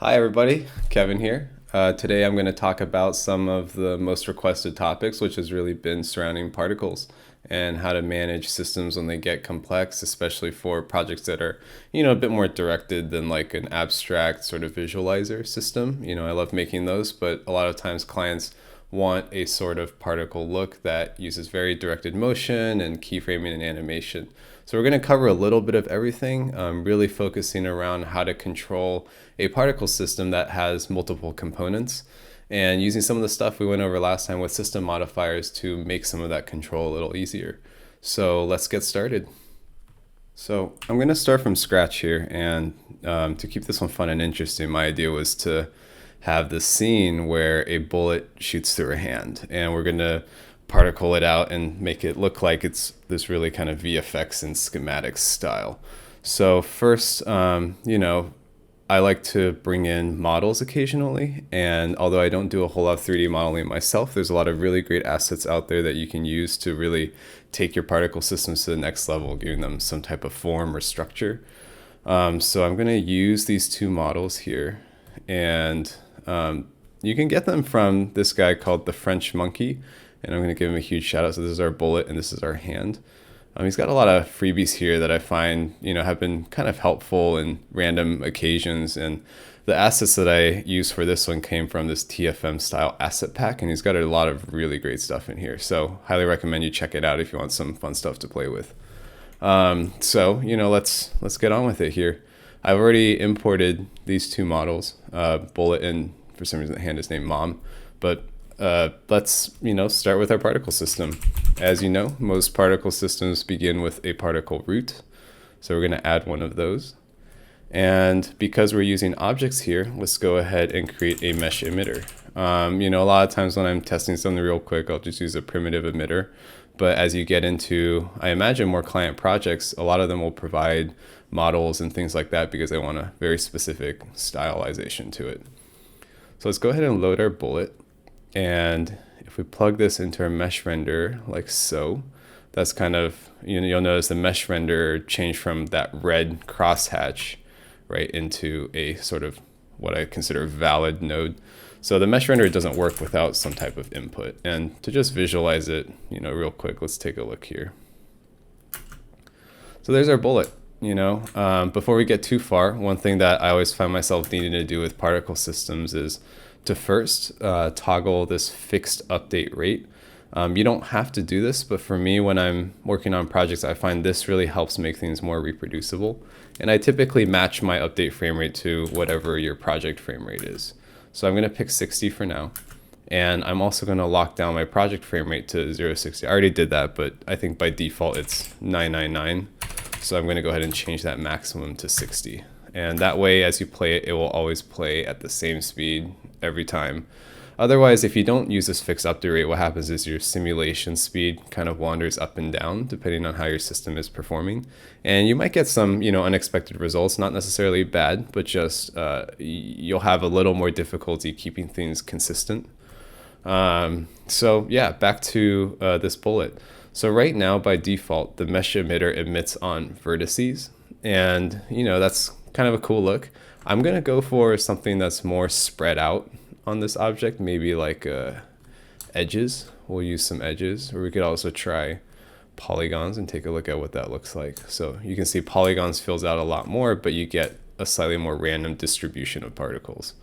Hi everybody, Kevin here. Today I'm going to talk about some of the most requested topics, which has really been surrounding particles and how to manage systems when they get complex, especially for projects that are, a bit more directed than like an abstract sort of visualizer system. I love making those, but a lot of times clients want a sort of particle look that uses very directed motion and keyframing and animation. So we're going to cover a little bit of everything, really focusing around how to control a particle system that has multiple components and using some of the stuff we went over last time with system modifiers to make some of that control a little easier. So let's get started. So I'm going to start from scratch here, and to keep this one fun and interesting, my idea was to have the scene where a bullet shoots through a hand, and we're going to particle it out and make it look like it's this really kind of VFX and schematics style. So first, I like to bring in models occasionally, and although I don't do a whole lot of 3D modeling myself, there's a lot of really great assets out there that you can use to really take your particle systems to the next level, giving them some type of form or structure. So I'm going to use these two models here, and you can get them from this guy called the French Monkey, and I'm going to give him a huge shout out. So this is our bullet and this is our hand. He's got a lot of freebies here that I find, have been kind of helpful in random occasions. And the assets that I used for this one came from this TFM style asset pack, and he's got a lot of really great stuff in here. So highly recommend you check it out if you want some fun stuff to play with. Let's get on with it here. I've already imported these two models, bullet, and for some reason the hand is named Mom, but let's start with our particle system. As you know, most particle systems begin with a particle root, so we're going to add one of those. And because we're using objects here, let's go ahead and create a mesh emitter. A lot of times when I'm testing something real quick, I'll just use a primitive emitter. But as you get into, I imagine, more client projects, a lot of them will provide models and things like that because they want a very specific stylization to it. So let's go ahead and load our bullet. And if we plug this into our mesh render like so, that's kind of, you'll notice the mesh render changed from that red crosshatch right into a sort of what I consider a valid node. So the mesh render doesn't work without some type of input. And to just visualize it, real quick, let's take a look here. So there's our bullet. Before we get too far, one thing that I always find myself needing to do with particle systems is to first toggle this fixed update rate. You don't have to do this, but for me, when I'm working on projects, I find this really helps make things more reproducible. And I typically match my update frame rate to whatever your project frame rate is. So I'm going to pick 60 for now. And I'm also going to lock down my project frame rate to 0.60. I already did that, but I think by default it's 999. So I'm going to go ahead and change that maximum to 60. And that way, as you play it, it will always play at the same speed every time. Otherwise, if you don't use this fixed update rate, what happens is your simulation speed kind of wanders up and down depending on how your system is performing. And you might get some, unexpected results, not necessarily bad, but just you'll have a little more difficulty keeping things consistent. So yeah, back to this bullet. So right now, by default, the mesh emitter emits on vertices. And, that's kind of a cool look. I'm going to go for something that's more spread out on this object, maybe like edges. We'll use some edges, or we could also try polygons and take a look at what that looks like. So you can see polygons fills out a lot more, but you get a slightly more random distribution of particles.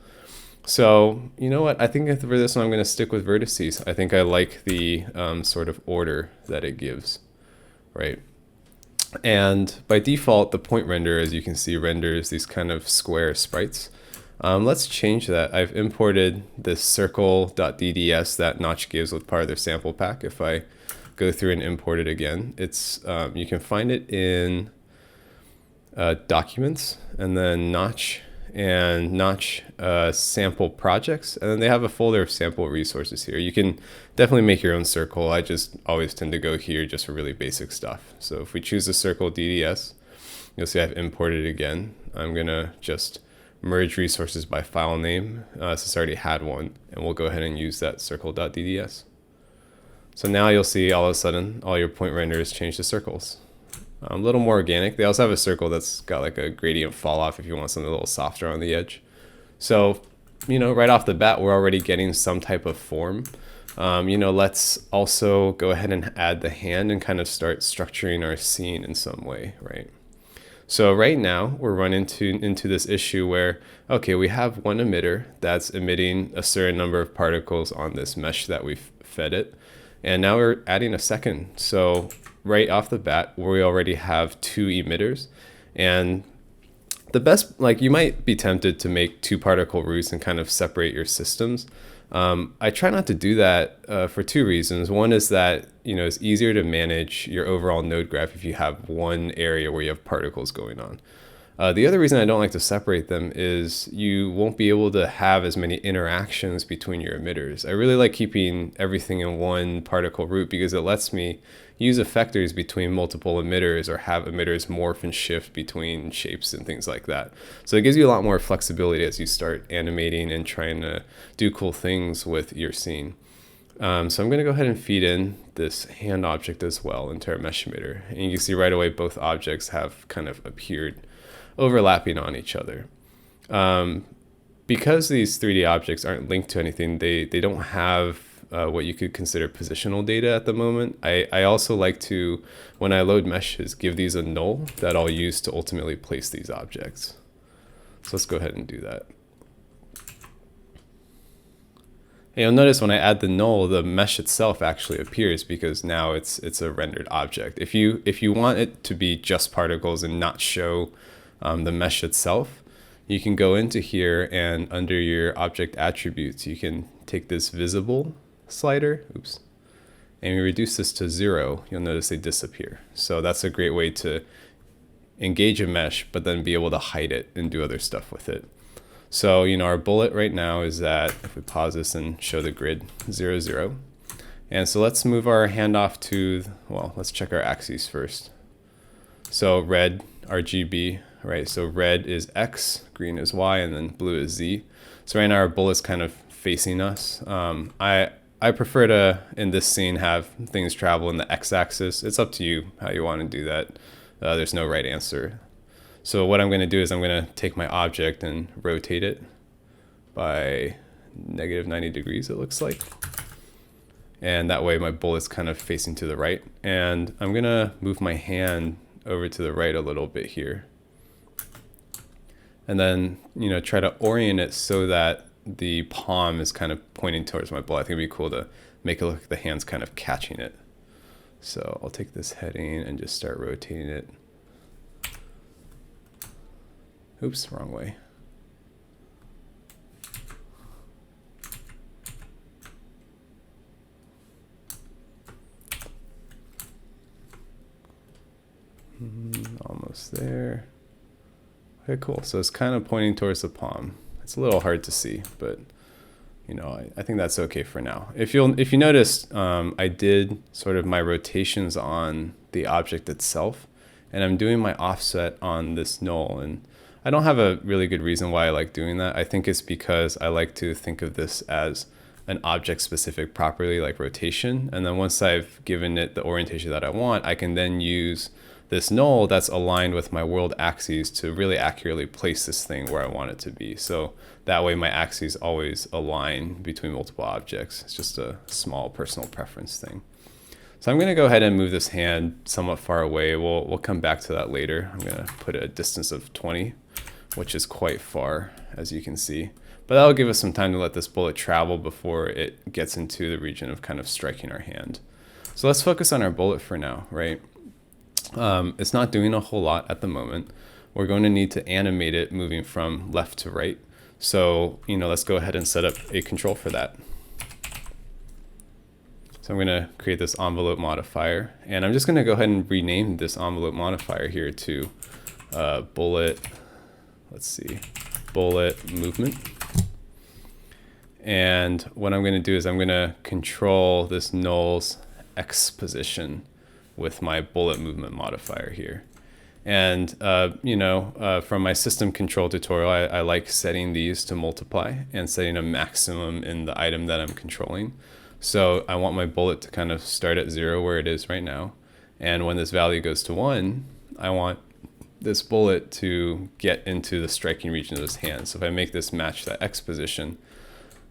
So you know what? I think for this one, I'm going to stick with vertices. I think I like the sort of order that it gives, right? And by default, the point render, as you can see, renders these kind of square sprites. Let's change that. I've imported this circle.dds that Notch gives with part of their sample pack. If I go through and import it again, it's you can find it in documents, and then Notch sample projects, and then they have a folder of sample resources here. You can definitely make your own circle. I just always tend to go here just for really basic stuff. So if we choose the circle DDS, you'll see I've imported it again. I'm gonna just merge resources by file name since I already had one, and we'll go ahead and use that circle.dds. So now you'll see all of a sudden all your point renders change to circles. A little more organic. They also have a circle that's got like a gradient fall off if you want something a little softer on the edge. So, right off the bat, we're already getting some type of form. Let's also go ahead and add the hand and kind of start structuring our scene in some way, right? So right now we're running into this issue where, okay, we have one emitter that's emitting a certain number of particles on this mesh that we've fed it. And now we're adding a second. So right off the bat, we already have two emitters. And the best, like, you might be tempted to make two particle roots and kind of separate your systems. I try not to do that for two reasons. One is that, it's easier to manage your overall node graph if you have one area where you have particles going on. The other reason I don't like to separate them is you won't be able to have as many interactions between your emitters. I really like keeping everything in one particle root because it lets me use effectors between multiple emitters or have emitters morph and shift between shapes and things like that. So it gives you a lot more flexibility as you start animating and trying to do cool things with your scene. So I'm going to go ahead and feed in this hand object as well into our mesh emitter. And you can see right away both objects have kind of appeared overlapping on each other. Because these 3D objects aren't linked to anything, they don't have what you could consider positional data at the moment. I also like to, when I load meshes, give these a null that I'll use to ultimately place these objects. So let's go ahead and do that. And you'll notice when I add the null, the mesh itself actually appears because now it's a rendered object. If you want it to be just particles and not show the mesh itself, you can go into here and under your object attributes, you can take this visible slider, and we reduce this to 0. You'll notice they disappear. So that's a great way to engage a mesh, but then be able to hide it and do other stuff with it. So, our bullet right now is at, if we pause this and show the grid, 0, 0. And so let's move our hand off to, well, let's check our axes first. So red, RGB, right? So red is X, green is Y, and then blue is Z. So right now our bullet's kind of facing us. I prefer to, in this scene, have things travel in the X-axis. It's up to you how you want to do that. There's no right answer. So what I'm going to do is I'm going to take my object and rotate it by -90 degrees, it looks like. And that way my bullet's kind of facing to the right. And I'm going to move my hand over to the right a little bit here. And then, try to orient it so that the palm is kind of pointing towards my bullet. I think it'd be cool to make it look like the hand's kind of catching it. So I'll take this heading and just start rotating it. Oops, wrong way. Almost there. Okay, cool. So it's kind of pointing towards the palm. It's a little hard to see, but I think that's okay for now. If you noticed, I did sort of my rotations on the object itself, and I'm doing my offset on this null. And I don't have a really good reason why I like doing that. I think it's because I like to think of this as an object-specific property like rotation. And then once I've given it the orientation that I want, I can then use this null that's aligned with my world axes to really accurately place this thing where I want it to be. So that way my axes always align between multiple objects. It's just a small personal preference thing. So I'm going to go ahead and move this hand somewhat far away. We'll come back to that later. I'm going to put a distance of 20, which is quite far, as you can see. But that'll give us some time to let this bullet travel before it gets into the region of kind of striking our hand. So let's focus on our bullet for now, right? It's not doing a whole lot at the moment. We're going to need to animate it moving from left to right. So, let's go ahead and set up a control for that. So I'm going to create this envelope modifier, and I'm just going to go ahead and rename this envelope modifier here to bullet, let's see, bullet movement. And what I'm going to do is I'm going to control this null's X position with my bullet movement modifier here. And, from my system control tutorial, I like setting these to multiply and setting a maximum in the item that I'm controlling. So I want my bullet to kind of start at 0 where it is right now. And when this value goes to 1, I want this bullet to get into the striking region of his hand. So if I make this match that X position,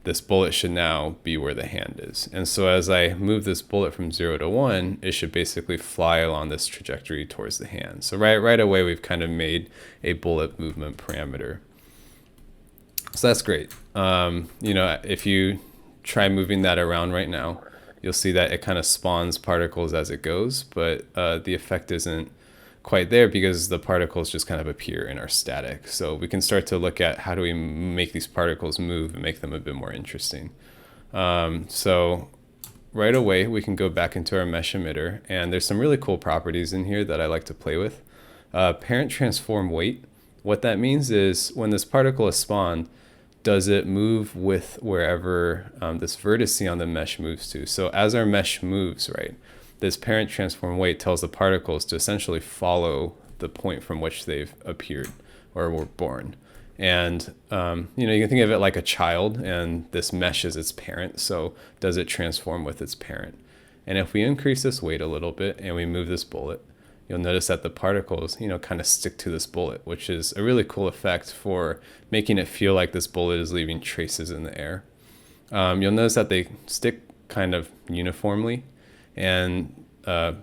this bullet should now be where the hand is. And so as I move this bullet from 0 to 1, it should basically fly along this trajectory towards the hand. So right away, we've kind of made a bullet movement parameter. So that's great. If you try moving that around right now, you'll see that it kind of spawns particles as it goes, but the effect isn't quite there because the particles just kind of appear in our static. So we can start to look at how do we make these particles move and make them a bit more interesting. So right away, we can go back into our mesh emitter, and there's some really cool properties in here that I like to play with. Parent transform weight. What that means is when this particle is spawned, does it move with wherever this vertice on the mesh moves to? So as our mesh moves, right, this parent transform weight tells the particles to essentially follow the point from which they've appeared or were born. And you can think of it like a child, and this mesh is its parent. So does it transform with its parent? And if we increase this weight a little bit and we move this bullet, you'll notice that the particles, kind of stick to this bullet, which is a really cool effect for making it feel like this bullet is leaving traces in the air. You'll notice that they stick kind of uniformly, and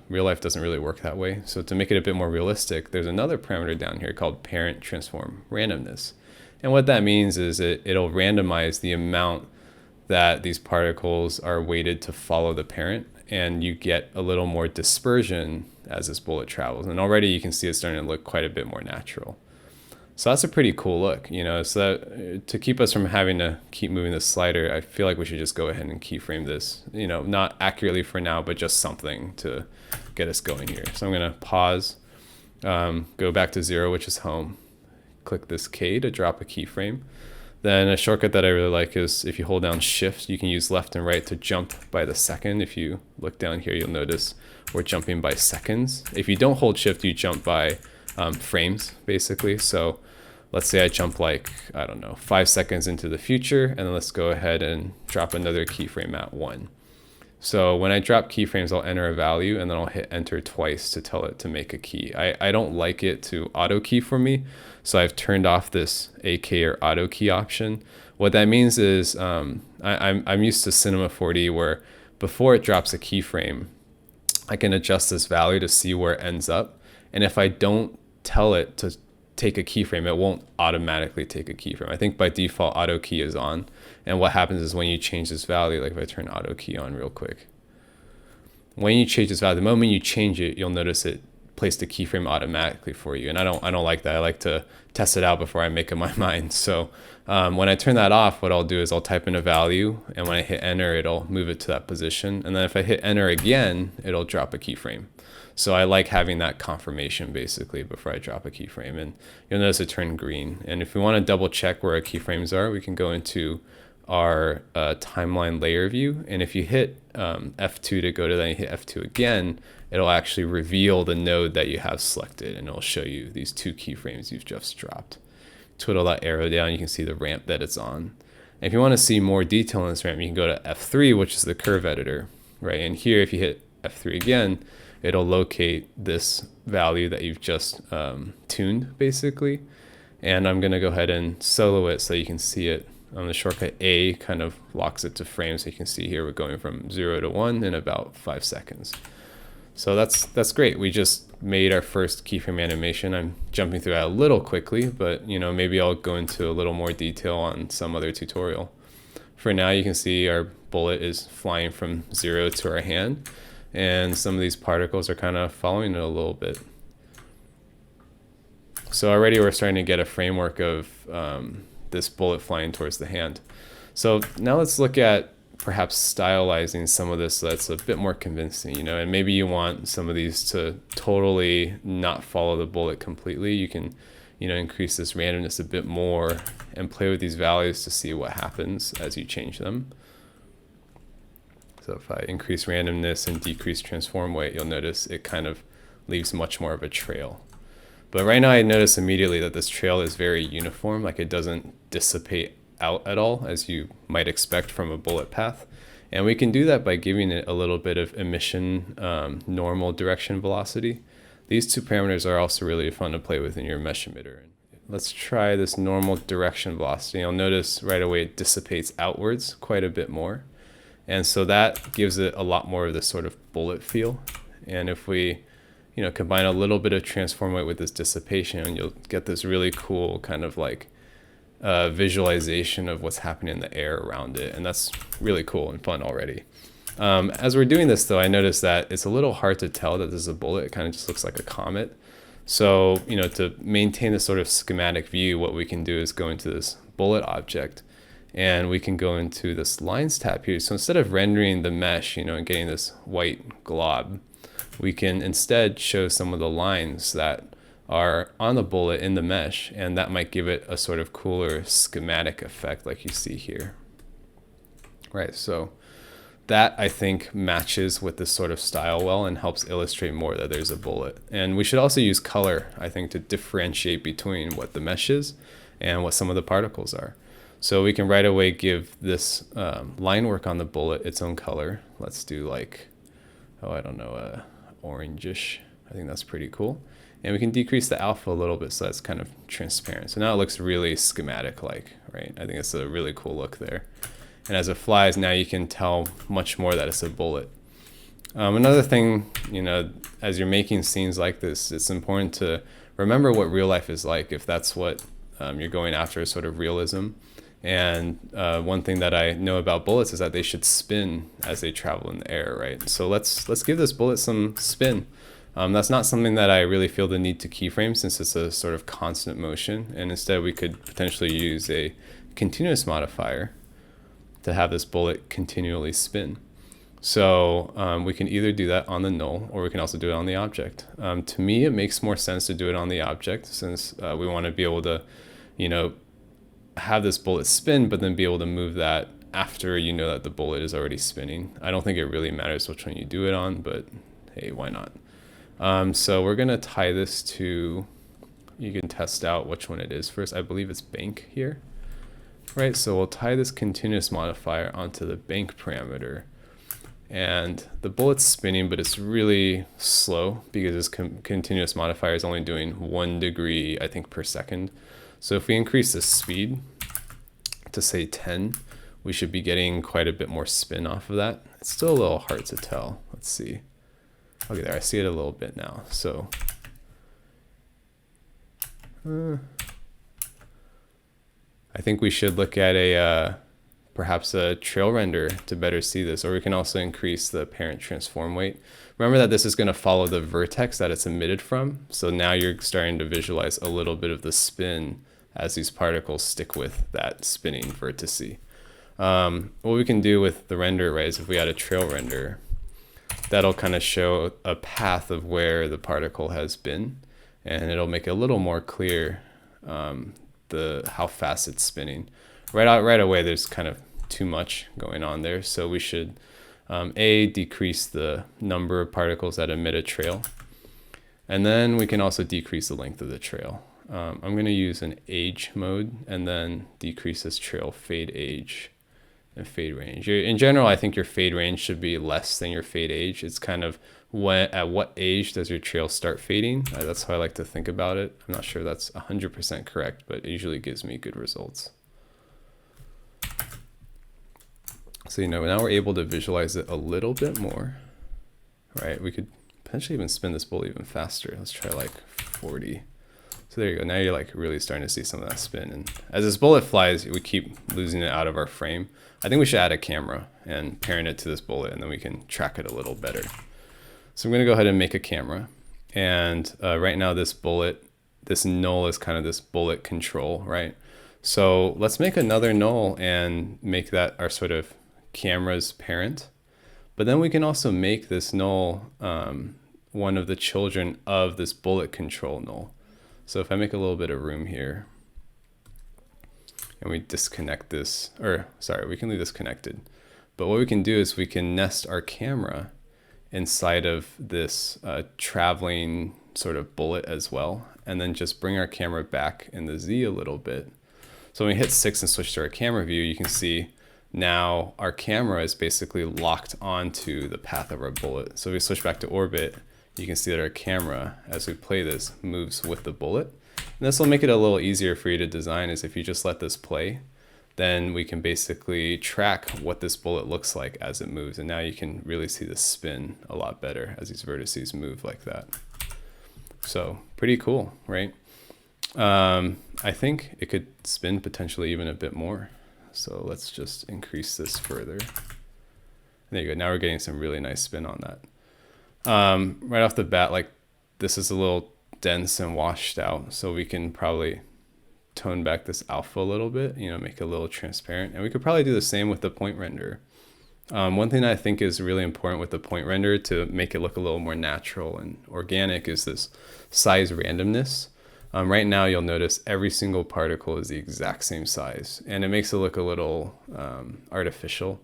real life doesn't really work that way. So to make it a bit more realistic, there's another parameter down here called parent transform randomness. And what that means is it'll randomize the amount that these particles are weighted to follow the parent, and you get a little more dispersion as this bullet travels. And already you can see it's starting to look quite a bit more natural. So that's a pretty cool look, so that, to keep us from having to keep moving this slider, I feel like we should just go ahead and keyframe this, not accurately for now, but just something to get us going here. So I'm gonna pause, go back to 0, which is home, click this K to drop a keyframe. Then a shortcut that I really like is if you hold down Shift, you can use left and right to jump by the second. If you look down here, you'll notice we're jumping by seconds. If you don't hold Shift, you jump by frames, basically. So let's say I jump 5 seconds into the future, and then let's go ahead and drop another keyframe at 1. So when I drop keyframes, I'll enter a value, and then I'll hit enter twice to tell it to make a key. I don't like it to auto key for me, so I've turned off this AK or auto key option. What that means is I'm used to Cinema 4D, where before it drops a keyframe, I can adjust this value to see where it ends up. And if I don't tell it to take a keyframe, it won't automatically take a keyframe. I think by default auto key is on. And what happens is when you change this value, like if I turn auto key on real quick, when you change this value, the moment you change it, you'll notice it placed a keyframe automatically for you. And I don't like that. I like to test it out before I make up my mind. So when I turn that off, what I'll do is I'll type in a value, and when I hit enter, it'll move it to that position. And then if I hit enter again, it'll drop a keyframe. So I like having that confirmation basically before I drop a keyframe, and you'll notice it turned green. And if we want to double check where our keyframes are, we can go into our timeline layer view. And if you hit F2 to go to that, and you hit F2 again, it'll actually reveal the node that you have selected, and it'll show you these 2 keyframes you've just dropped. Twiddle that arrow down, you can see the ramp that it's on. And if you want to see more detail on this ramp, you can go to F3, which is the curve editor, right? And here, if you hit F3 again, it'll locate this value that you've just tuned, basically. And I'm going to go ahead and solo it so you can see it. The shortcut A kind of locks it to frames, so you can see here we're going from 0 to 1 in about 5 seconds. So that's great. We just made our first keyframe animation. I'm jumping through that a little quickly, but maybe I'll go into a little more detail on some other tutorial. For now, you can see our bullet is flying from 0 to our hand, and some of these particles are kind of following it a little bit. So already we're starting to get a framework of this bullet flying towards the hand. So now let's look at perhaps stylizing some of this so that's a bit more convincing, and maybe you want some of these to totally not follow the bullet completely. You can, increase this randomness a bit more and play with these values to see what happens as you change them. So if I increase randomness and decrease transform weight, you'll notice it kind of leaves much more of a trail. But right now I notice immediately that this trail is very uniform, like it doesn't dissipate out at all, as you might expect from a bullet path. And we can do that by giving it a little bit of emission normal direction velocity. These two parameters are also really fun to play with in your mesh emitter. Let's try this normal direction velocity. You'll notice right away it dissipates outwards quite a bit more. And so that gives it a lot more of this sort of bullet feel. And if we, combine a little bit of transform weight with this dissipation, you'll get this really cool kind of like visualization of what's happening in the air around it. And that's really cool and fun already. As we're doing this though, I noticed that it's a little hard to tell that this is a bullet. It kind of just looks like a comet. So, to maintain this sort of schematic view, what we can do is go into this bullet object and we can go into this lines tab here. So instead of rendering the mesh, and getting this white glob, we can instead show some of the lines that are on the bullet in the mesh, and that might give it a sort of cooler schematic effect like you see here. Right, so that I think matches with this sort of style well and helps illustrate more that there's a bullet. And we should also use color, I think, to differentiate between what the mesh is and what some of the particles are. So we can right away give this line work on the bullet its own color. Let's do like, orangish. I think that's pretty cool. And we can decrease the alpha a little bit so that's kind of transparent. So now it looks really schematic-like, right? I think it's a really cool look there. And as it flies, now you can tell much more that it's a bullet. Another thing, as you're making scenes like this, it's important to remember what real life is like if that's what you're going after, sort of realism. And one thing that I know about bullets is that they should spin as they travel in the air, right? So let's give this bullet some spin. That's not something that I really feel the need to keyframe since it's a sort of constant motion. And instead we could potentially use a continuous modifier to have this bullet continually spin. So we can either do that on the null or we can also do it on the object. To me, it makes more sense to do it on the object since we want to be able to, have this bullet spin, but then be able to move that after that the bullet is already spinning. I don't think it really matters which one you do it on, but hey, why not? So we're gonna tie this to, you can test out which one it is first. I believe it's bank here. Right, so we'll tie this continuous modifier onto the bank parameter. And the bullet's spinning, but it's really slow because this continuous modifier is only doing 1 degree, I think, per second. So if we increase the speed to say 10, we should be getting quite a bit more spin off of that. It's still a little hard to tell. Let's see. Okay, there, I see it a little bit now. So I think we should look at perhaps a trail render to better see this, or we can also increase the parent transform weight. Remember that this is going to follow the vertex that it's emitted from. So now you're starting to visualize a little bit of the spin as these particles stick with that spinning vertice. What we can do with the render, right, is if we add a trail render, that'll kind of show a path of where the particle has been, and it'll make it a little more clear how fast it's spinning. Right away, there's kind of too much going on there, so we should decrease the number of particles that emit a trail, and then we can also decrease the length of the trail. I'm going to use an age mode and then decrease this trail fade age and fade range. In general, I think your fade range should be less than your fade age. It's kind of at what age does your trail start fading? That's how I like to think about it. I'm not sure that's 100% correct, but it usually gives me good results. So, now we're able to visualize it a little bit more, right? We could potentially even spin this bullet even faster. Let's try like 40. So there you go. Now you're like really starting to see some of that spin. And as this bullet flies, we keep losing it out of our frame. I think we should add a camera and parent it to this bullet, and then we can track it a little better. So I'm going to go ahead and make a camera. And right now this bullet, this null is kind of this bullet control, right? So let's make another null and make that our sort of camera's parent. But then we can also make this null one of the children of this bullet control null. So if I make a little bit of room here and we disconnect this, or sorry, we can leave this connected. But what we can do is we can nest our camera inside of this traveling sort of bullet as well, and then just bring our camera back in the Z a little bit. So when we hit 6 and switch to our camera view, you can see now our camera is basically locked onto the path of our bullet. So if we switch back to orbit, you can see that our camera, as we play this, moves with the bullet. And this will make it a little easier for you to design, is if you just let this play, then we can basically track what this bullet looks like as it moves. And now you can really see the spin a lot better as these vertices move like that. So pretty cool, right? I think it could spin potentially even a bit more. So let's just increase this further. There you go. Now we're getting some really nice spin on that. Right off the bat, like, this is a little dense and washed out, so we can probably tone back this alpha a little bit, you know, make it a little transparent. And we could probably do the same with the point render. One thing I think is really important with the point render to make it look a little more natural and organic is this size randomness. Right now you'll notice every single particle is the exact same size, and it makes it look a little artificial.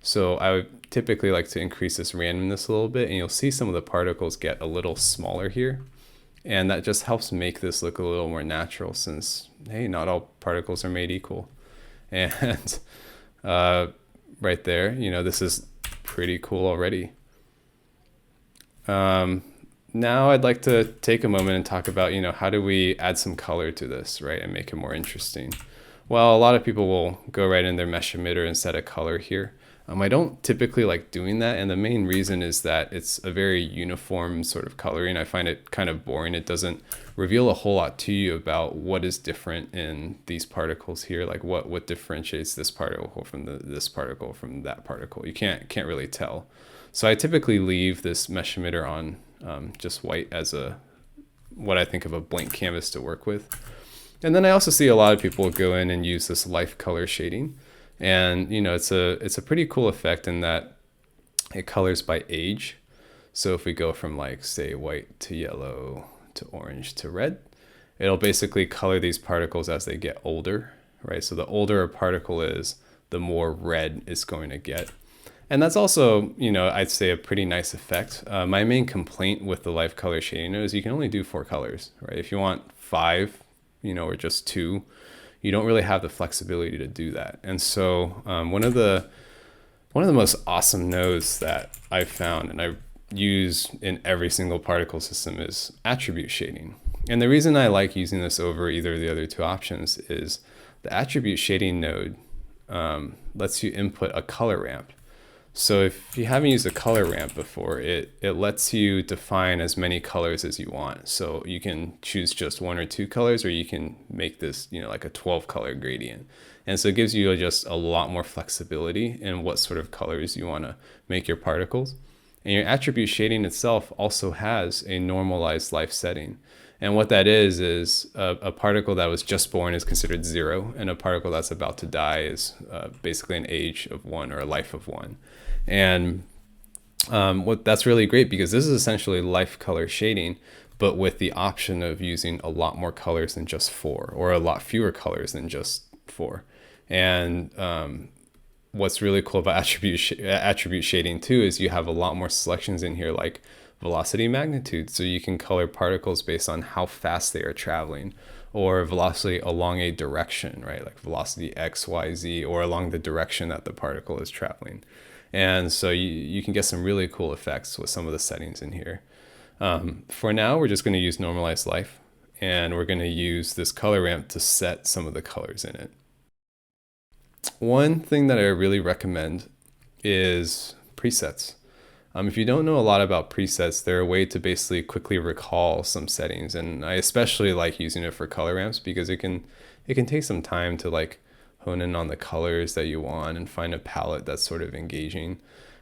So I would typically like to increase this randomness a little bit, and you'll see some of the particles get a little smaller here. And that just helps make this look a little more natural, since, hey, not all particles are made equal. And right there, you know, this is pretty cool already. Now I'd like to take a moment and talk about, you know, how do we add some color to this, right, and make it more interesting? Well, a lot of people will go right in their mesh emitter and set a color here. I don't typically like doing that, and the main reason is that it's a very uniform sort of coloring. I find it kind of boring. It doesn't reveal a whole lot to you about what is different in these particles here, like what differentiates this particle from this particle from that particle. You can't really tell. So I typically leave this mesh emitter on just white as what I think of a blank canvas to work with. And then I also see a lot of people go in and use this life color shading. And, you know, it's a pretty cool effect in that it colors by age. So if we go from, like, say, white to yellow to orange to red, it'll basically color these particles as they get older, right? So the older a particle is, the more red it's going to get. And that's also, you know, I'd say a pretty nice effect. My main complaint with the life color shading is you can only do 4 colors, right? If you want 5, you know, or just 2, you don't really have the flexibility to do that. And so one of the most awesome nodes that I've found and I use in every single particle system is attribute shading. And the reason I like using this over either of the other 2 options is the attribute shading node lets you input a color ramp. So if you haven't used a color ramp before, it lets you define as many colors as you want. So you can choose just 1 or 2 colors, or you can make this, you know, like a 12 color gradient. And so it gives you just a lot more flexibility in what sort of colors you want to make your particles. And your attribute shading itself also has a normalized life setting. And what that is a particle that was just born is considered 0, and a particle that's about to die is basically an age of 1 or a life of 1. And that's really great, because this is essentially life color shading, but with the option of using a lot more colors than just 4, or a lot fewer colors than just 4. And what's really cool about attribute shading too is you have a lot more selections in here, like velocity magnitude. So you can color particles based on how fast they are traveling, or velocity along a direction, right? Like velocity X, Y, Z, or along the direction that the particle is traveling. And so you can get some really cool effects with some of the settings in here. For now, we're just going to use normalized life, and we're going to use this color ramp to set some of the colors in it. One thing that I really recommend is presets. If you don't know a lot about presets, they're a way to basically quickly recall some settings, and I especially like using it for color ramps because it can take some time to like hone in on the colors that you want and find a palette that's sort of engaging.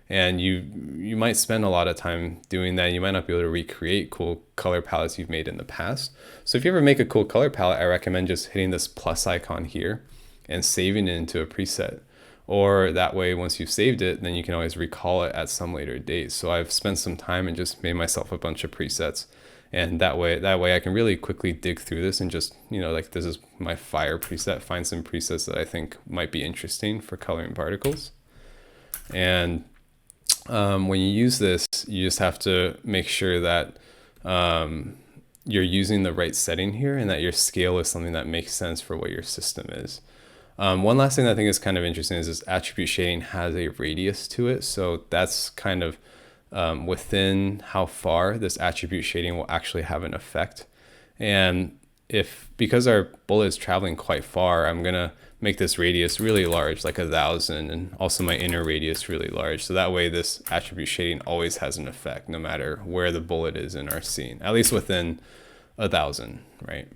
And you might spend a lot of time doing that. You might not be able to recreate cool color palettes you've made in the past. So if you ever make a cool color palette, I recommend just hitting this plus icon here and saving it into a preset. Or that way, once you've saved it, then you can always recall it at some later date. So I've spent some time and just made myself a bunch of presets. And that way I can really quickly dig through this and just, you know, like this is my fire preset, find some presets that I think might be interesting for coloring particles. And when you use this, you just have to make sure that you're using the right setting here and that your scale is something that makes sense for what your system is. One last thing that I think is kind of interesting is this attribute shading has a radius to it. So that's kind of within how far this attribute shading will actually have an effect. And because our bullet is traveling quite far, I'm gonna make this radius really large, like 1,000, and also my inner radius really large. So that way this attribute shading always has an effect no matter where the bullet is in our scene, at least within 1,000, right?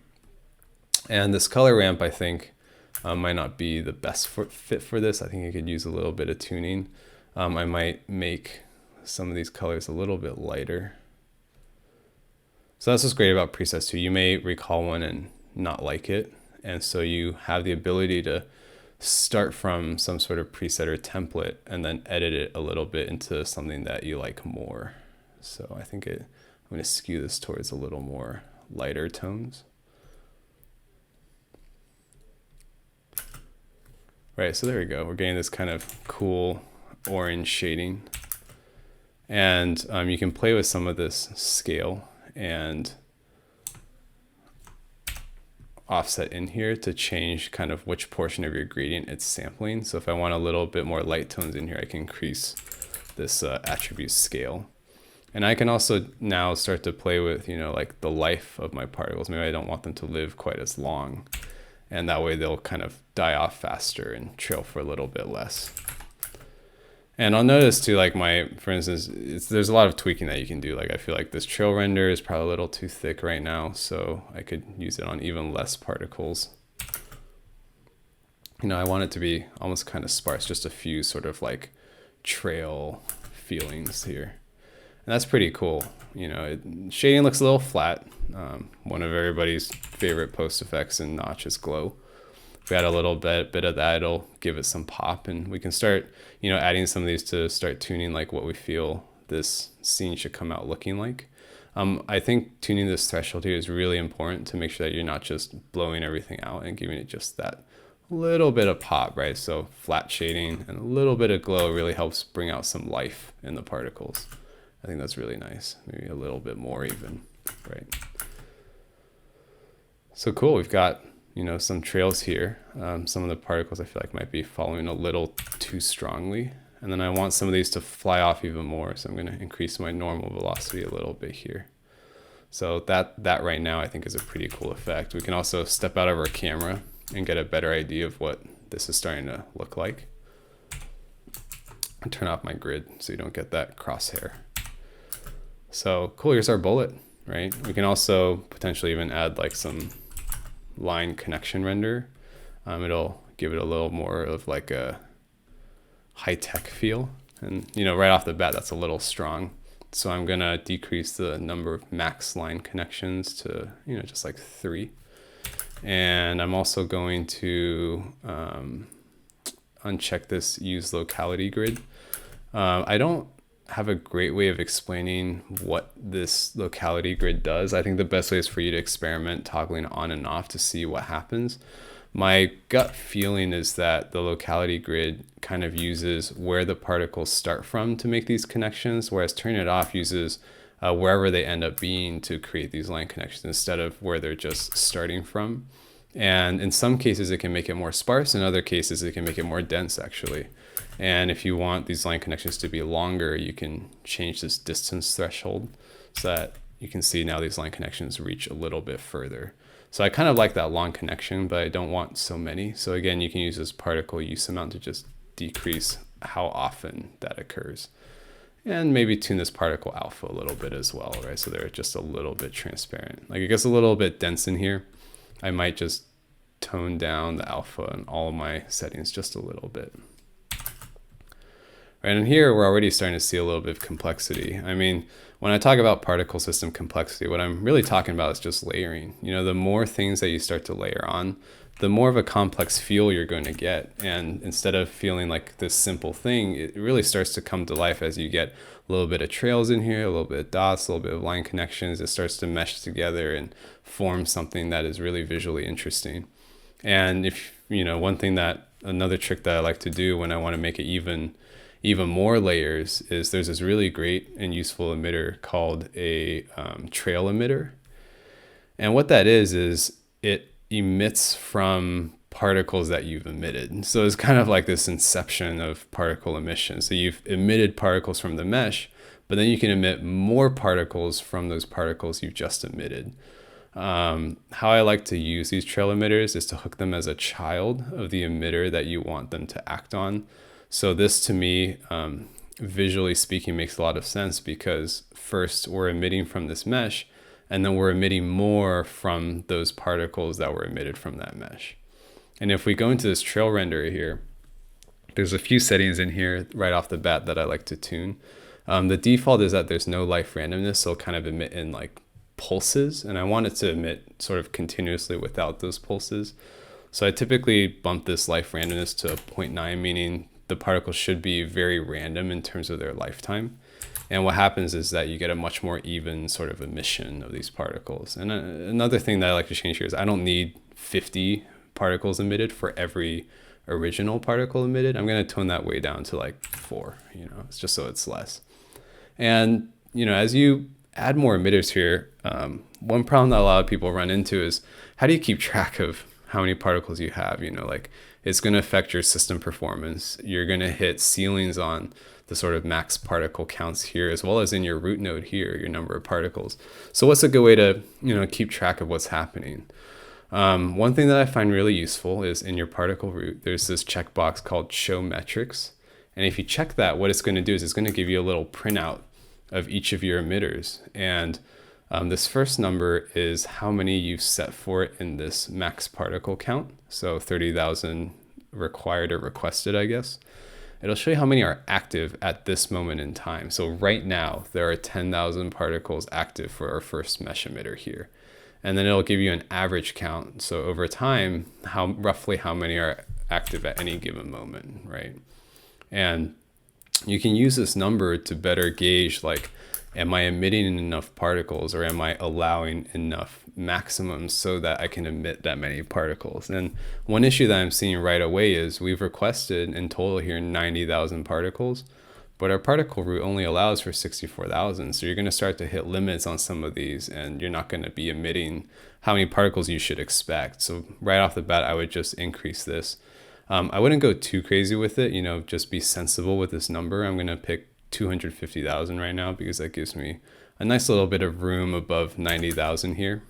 And this color ramp, I think, might not be the best fit for this. I think it could use a little bit of tuning. I might make some of these colors a little bit lighter. So that's what's great about presets too. You may recall one and not like it. And so you have the ability to start from some sort of preset or template and then edit it a little bit into something that you like more. So I think I'm going to skew this towards a little more lighter tones. Right, so there we go. We're getting this kind of cool orange shading. And you can play with some of this scale and offset in here to change kind of which portion of your gradient it's sampling. So if I want a little bit more light tones in here, I can increase this attribute scale. And I can also now start to play with, like the life of my particles. Maybe I don't want them to live quite as long. And that way they'll kind of die off faster and trail for a little bit less. And I'll notice too, like for instance, there's a lot of tweaking that you can do. Like I feel like this trail render is probably a little too thick right now, so I could use it on even less particles. I want it to be almost kind of sparse, just a few sort of like trail feelings here. And that's pretty cool. Shading looks a little flat. One of everybody's favorite post effects in Notch is glow. If we add a little bit of that, it'll give it some pop, and we can start, adding some of these to start tuning like what we feel this scene should come out looking like. I think tuning this threshold here is really important to make sure that you're not just blowing everything out and giving it just that little bit of pop, right? So flat shading and a little bit of glow really helps bring out some life in the particles. I think that's really nice. Maybe a little bit more even, right? So cool, we've got, some trails here. Some of the particles I feel like might be following a little too strongly. And then I want some of these to fly off even more. So I'm gonna increase my normal velocity a little bit here. So that right now I think is a pretty cool effect. We can also step out of our camera and get a better idea of what this is starting to look like. And turn off my grid so you don't get that crosshair. So cool, here's our bullet, right? We can also potentially even add like some line connection render. It'll give it a little more of like a high-tech feel. And right off the bat, that's a little strong. So I'm gonna decrease the number of max line connections to, just like 3. And I'm also going to uncheck this use locality grid. I don't have a great way of explaining what this locality grid does. I think the best way is for you to experiment toggling on and off to see what happens. My gut feeling is that the locality grid kind of uses where the particles start from to make these connections, whereas turning it off uses wherever they end up being to create these line connections instead of where they're just starting from. And in some cases, it can make it more sparse. In other cases, it can make it more dense, actually. And if you want these line connections to be longer, you can change this distance threshold so that you can see now these line connections reach a little bit further. So I kind of like that long connection, but I don't want so many. So again, you can use this particle use amount to just decrease how often that occurs. And maybe tune this particle alpha a little bit as well, right? So they're just a little bit transparent. Like it gets a little bit dense in here. I might just tone down the alpha in all of my settings just a little bit. Right, and here we're already starting to see a little bit of complexity. I mean, when I talk about particle system complexity, what I'm really talking about is just layering. The more things that you start to layer on, the more of a complex feel you're going to get. And instead of feeling like this simple thing, it really starts to come to life as you get a little bit of trails in here, a little bit of dots, a little bit of line connections. It starts to mesh together and form something that is really visually interesting. And if, another trick that I like to do when I want to make it even more layers is there's this really great and useful emitter called a trail emitter. And what that is it emits from particles that you've emitted. So it's kind of like this inception of particle emission. So you've emitted particles from the mesh, but then you can emit more particles from those particles you've just emitted. How I like to use these trail emitters is to hook them as a child of the emitter that you want them to act on. So this to me, visually speaking, makes a lot of sense, because first we're emitting from this mesh, and then we're emitting more from those particles that were emitted from that mesh. And if we go into this trail renderer here, there's a few settings in here right off the bat that I like to tune. The default is that there's no life randomness, so it'll kind of emit in like pulses, and I want it to emit sort of continuously without those pulses. So I typically bump this life randomness to 0.9, meaning the particles should be very random in terms of their lifetime. And what happens is that you get a much more even sort of emission of these particles. And another thing that I like to change here is I don't need 50 particles emitted for every original particle emitted. I'm going to tone that way down to like 4, it's just so it's less. And, as you add more emitters here, one problem that a lot of people run into is how do you keep track of how many particles you have? Like it's going to affect your system performance. You're going to hit ceilings on the sort of max particle counts here, as well as in your root node here, your number of particles. So what's a good way to, keep track of what's happening? One thing that I find really useful is in your particle root, there's this checkbox called show metrics. And if you check that, what it's going to do is it's going to give you a little printout of each of your emitters. And this first number is how many you've set for it in this max particle count. So 30,000 required or requested, I guess. It'll show you how many are active at this moment in time. So right now, there are 10,000 particles active for our first mesh emitter here. And then it'll give you an average count. So over time, roughly how many are active at any given moment, right? And you can use this number to better gauge, like, am I emitting enough particles, or am I allowing enough maximums so that I can emit that many particles? And one issue that I'm seeing right away is we've requested in total here 90,000 particles, but our particle root only allows for 64,000. So you're going to start to hit limits on some of these, and you're not going to be emitting how many particles you should expect. So right off the bat, I would just increase this. I wouldn't go too crazy with it, just be sensible with this number. I'm going to pick 250,000 right now because that gives me a nice little bit of room above 90,000 here.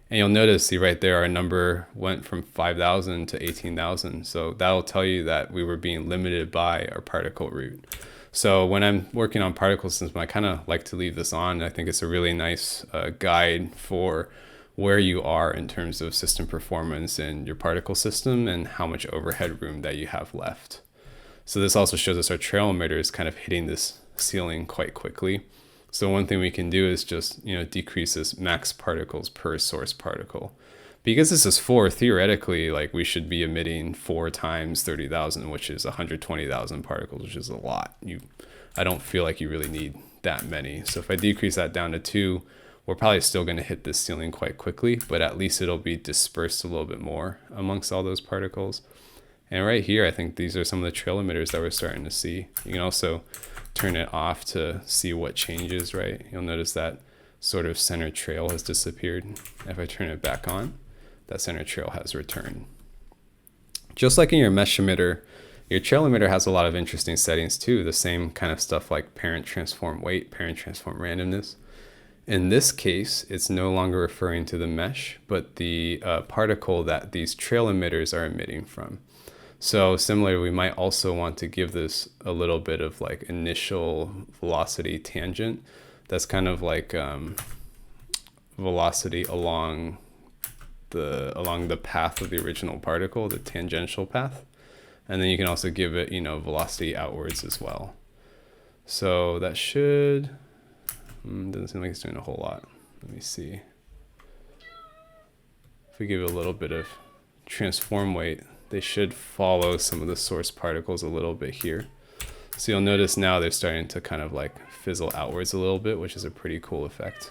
And you'll notice, see right there, our number went from 5,000 to 18,000. So that'll tell you that we were being limited by our particle root. So when I'm working on particle systems, I kind of like to leave this on. I think it's a really nice guide for where you are in terms of system performance in your particle system and how much overhead room that you have left. So this also shows us our trail emitter is kind of hitting this ceiling quite quickly. So one thing we can do is just, decrease this max particles per source particle. Because this is 4, theoretically, like we should be emitting 4 times 30,000, which is 120,000 particles, which is a lot. I don't feel like you really need that many. So if I decrease that down to 2, we're probably still going to hit this ceiling quite quickly, but at least it'll be dispersed a little bit more amongst all those particles. And right here, I think these are some of the trail emitters that we're starting to see. You can also turn it off to see what changes, right? You'll notice that sort of center trail has disappeared. If I turn it back on, that center trail has returned. Just like in your mesh emitter, your trail emitter has a lot of interesting settings too. The same kind of stuff like parent transform weight, parent transform randomness. In this case, it's no longer referring to the mesh, but the particle that these trail emitters are emitting from. So similarly, we might also want to give this a little bit of like initial velocity tangent. That's kind of like velocity along the path of the original particle, the tangential path. And then you can also give it, velocity outwards as well. So that should, doesn't seem like it's doing a whole lot. Let me see. If we give it a little bit of transform weight, they should follow some of the source particles a little bit here. So you'll notice now they're starting to kind of like fizzle outwards a little bit, which is a pretty cool effect.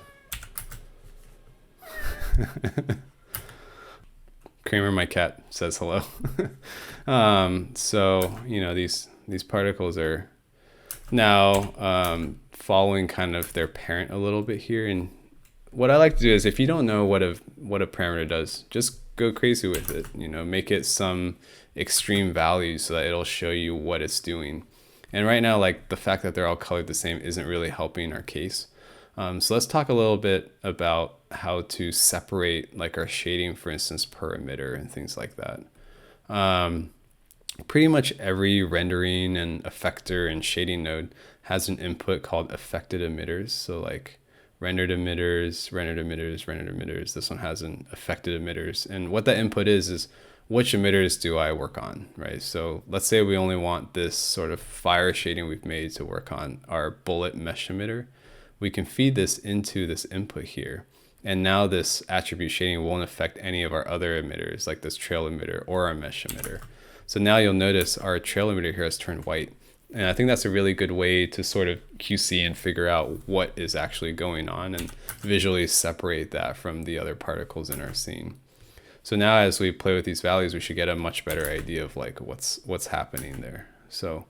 Kramer, my cat, says hello. So, these particles are now following kind of their parent a little bit here. And what I like to do is, if you don't know what a parameter does, just go crazy with it, you know, make it some extreme value so that it'll show you what it's doing. And right now, like the fact that they're all colored the same isn't really helping our case. So let's talk a little bit about how to separate like our shading, for instance, per emitter and things like that. Pretty much every rendering and effector and shading node has an input called affected emitters. So like rendered emitters, rendered emitters, rendered emitters. This one has an affected emitters. And what that input is which emitters do I work on, right? So let's say we only want this sort of fire shading we've made to work on our bullet mesh emitter. We can feed this into this input here. And now this attribute shading won't affect any of our other emitters, like this trail emitter or our mesh emitter. So now you'll notice our trail emitter here has turned white. And I think that's a really good way to sort of QC and figure out what is actually going on and visually separate that from the other particles in our scene. So now as we play with these values, we should get a much better idea of like what's happening there. So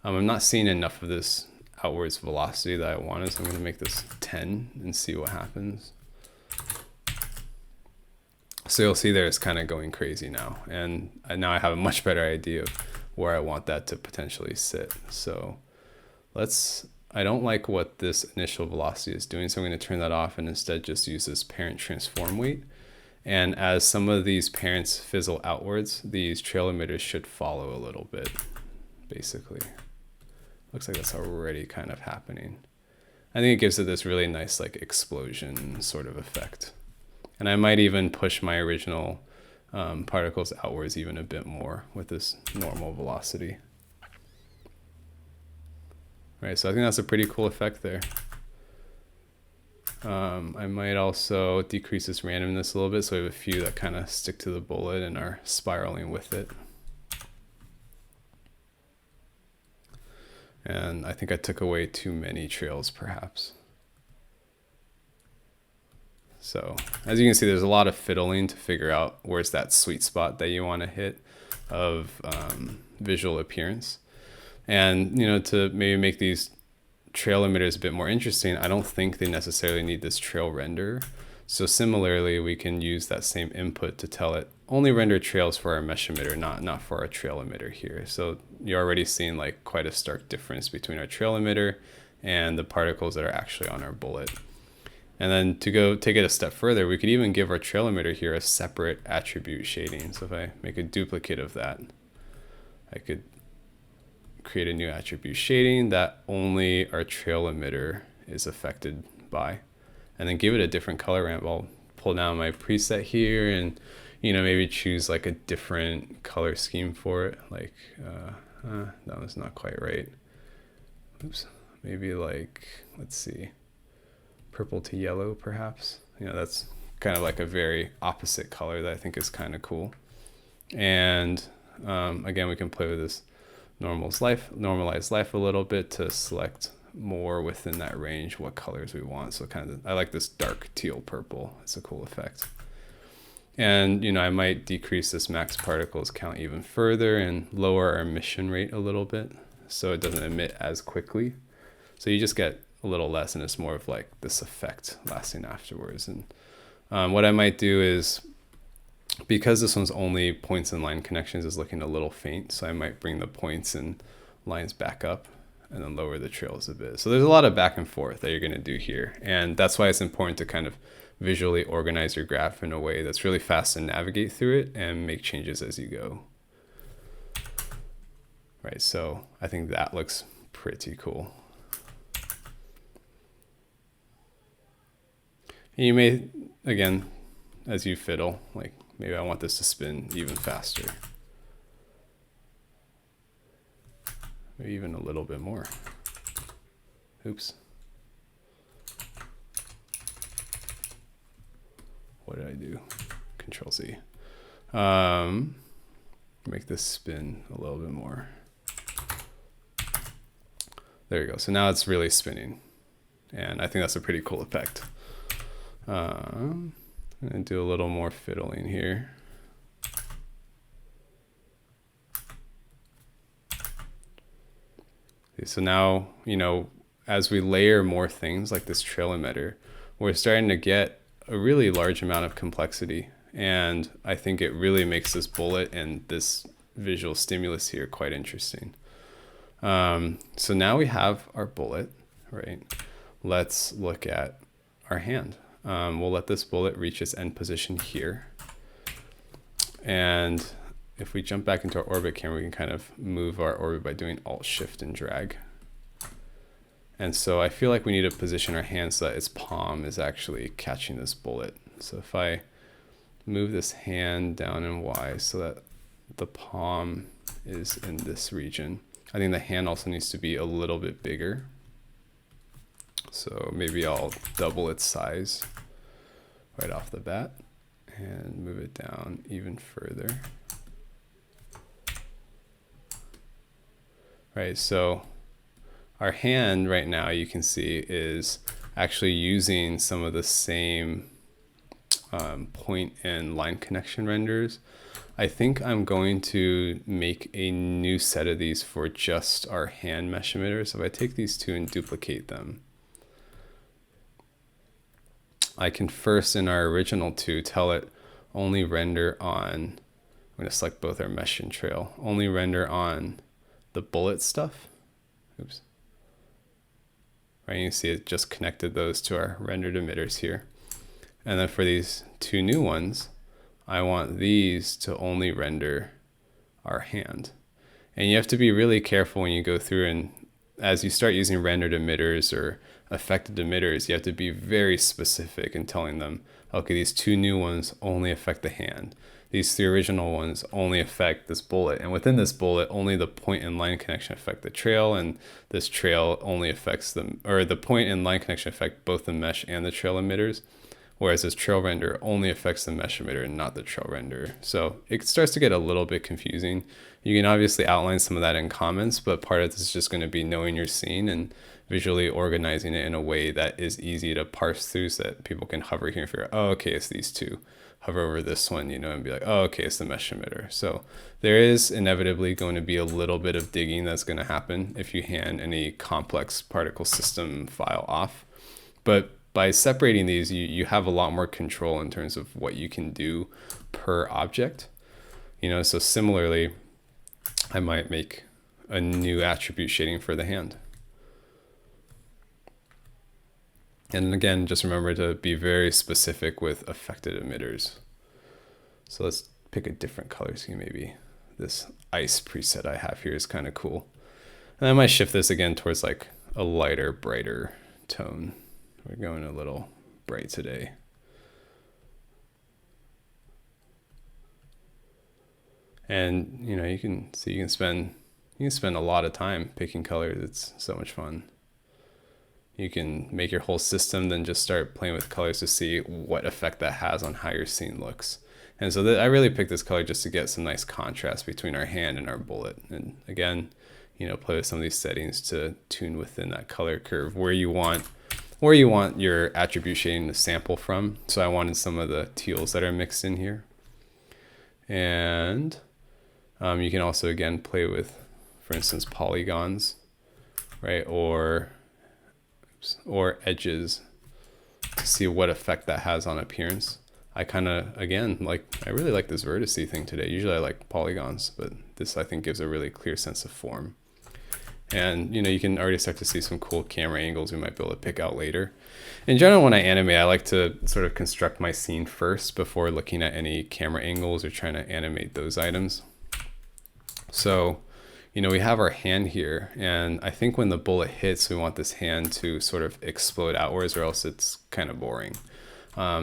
I'm not seeing enough of this outwards velocity that I wanted, so I'm going to make this 10 and see what happens. So you'll see there it's kind of going crazy now, and now I have a much better idea of where I want that to potentially sit. So I don't like what this initial velocity is doing, so I'm going to turn that off and instead just use this parent transform weight. And as some of these parents fizzle outwards, these trail emitters should follow a little bit, basically. Looks like that's already kind of happening. I think it gives it this really nice like explosion sort of effect. And I might even push my original particles outwards even a bit more with this normal velocity. Right, so I think that's a pretty cool effect there. I might also decrease this randomness a little bit so we have a few that kind of stick to the bullet and are spiraling with it. And I think I took away too many trails perhaps. So as you can see, there's a lot of fiddling to figure out where's that sweet spot that you want to hit of visual appearance. And, you know, to maybe make these trail emitters a bit more interesting, I don't think they necessarily need this trail render. So similarly, we can use that same input to tell it only render trails for our mesh emitter, not for our trail emitter here. So you're already seeing like quite a stark difference between our trail emitter and the particles that are actually on our bullet. And then to go take it a step further, we could even give our trail emitter here a separate attribute shading. So if I make a duplicate of that, I could create a new attribute shading that only our trail emitter is affected by, and then give it a different color ramp. I'll pull down my preset here and, you know, maybe choose like a different color scheme for it. Like, that was not quite right. Oops. Maybe like, let's see, purple to yellow perhaps. You know, that's kind of like a very opposite color that I think is kind of cool. And again, we can play with this normalize life a little bit to select more within that range what colors we want. So kind of, I like this dark teal purple. It's a cool effect. And, you know, I might decrease this max particles count even further and lower our emission rate a little bit so it doesn't emit as quickly. So you just get a little less, and it's more of like this effect lasting afterwards. And what I might do is, because this one's only points and line connections is looking a little faint, so I might bring the points and lines back up and then lower the trails a bit. So there's a lot of back and forth that you're going to do here. And that's why it's important to kind of visually organize your graph in a way that's really fast to navigate through it and make changes as you go. Right, so I think that looks pretty cool. And you may, again, as you fiddle, like maybe I want this to spin even faster. Maybe even a little bit more. Oops. What did I do? Control C. Make this spin a little bit more. There you go. So now it's really spinning. And I think that's a pretty cool effect. I'm going to do a little more fiddling here. Okay, so now, you know, as we layer more things like this trail emitter, we're starting to get a really large amount of complexity. And I think it really makes this bullet and this visual stimulus here quite interesting. So now we have our bullet, right? Let's look at our hand. We'll let this bullet reach its end position here. And if we jump back into our orbit camera, we can kind of move our orbit by doing Alt, Shift, and drag. And so I feel like we need to position our hand so that its palm is actually catching this bullet. So if I move this hand down in Y so that the palm is in this region, I think the hand also needs to be a little bit bigger. So maybe I'll double its size right off the bat and move it down even further. Right, so our hand right now, you can see, is actually using some of the same point and line connection renders. I think I'm going to make a new set of these for just our hand mesh emitters. So if I take these two and duplicate them, I can first, in our original two, tell it only render on, I'm going to select both our mesh and trail, only render on the bullet stuff. Oops. Right, you can see it just connected those to our rendered emitters here. And then for these two new ones, I want these to only render our hand. And you have to be really careful when you go through, and as you start using rendered emitters or affected emitters, you have to be very specific in telling them, okay, these two new ones only affect the hand. These three original ones only affect this bullet. And within this bullet, only the point and line connection affect the trail, and this trail only affects them, or the point and line connection affect both the mesh and the trail emitters. Whereas this trail render only affects the mesh emitter and not the trail render. So it starts to get a little bit confusing. You can obviously outline some of that in comments, but part of this is just going to be knowing your scene and visually organizing it in a way that is easy to parse through so that people can hover here and figure out, oh, okay, it's these two. Hover over this one, and be like, oh, okay, it's the mesh emitter. So there is inevitably going to be a little bit of digging that's going to happen if you hand any complex particle system file off. But by separating these, you have a lot more control in terms of what you can do per object. So similarly, I might make a new attribute shading for the hand. And again, just remember to be very specific with affected emitters. So let's pick a different color scheme. Maybe this ice preset I have here is kind of cool. And I might shift this again towards like a lighter, brighter tone. We're going a little bright today. And you can see you can spend a lot of time picking colors. It's so much fun. You can make your whole system, then just start playing with colors to see what effect that has on how your scene looks. And so I really picked this color just to get some nice contrast between our hand and our bullet. And again, play with some of these settings to tune within that color curve where you want your attribute shading to sample from. So I wanted some of the teals that are mixed in here. And you can also, again, play with, for instance, polygons, right? Or edges to see what effect that has on appearance. I really like this vertice thing today. Usually I like polygons, but this I think gives a really clear sense of form. And you can already start to see some cool camera angles we might be able to pick out later. In general, when I animate, I like to sort of construct my scene first before looking at any camera angles or trying to animate those items. So, we have our hand here, and I think when the bullet hits, we want this hand to sort of explode outwards, or else it's kind of boring.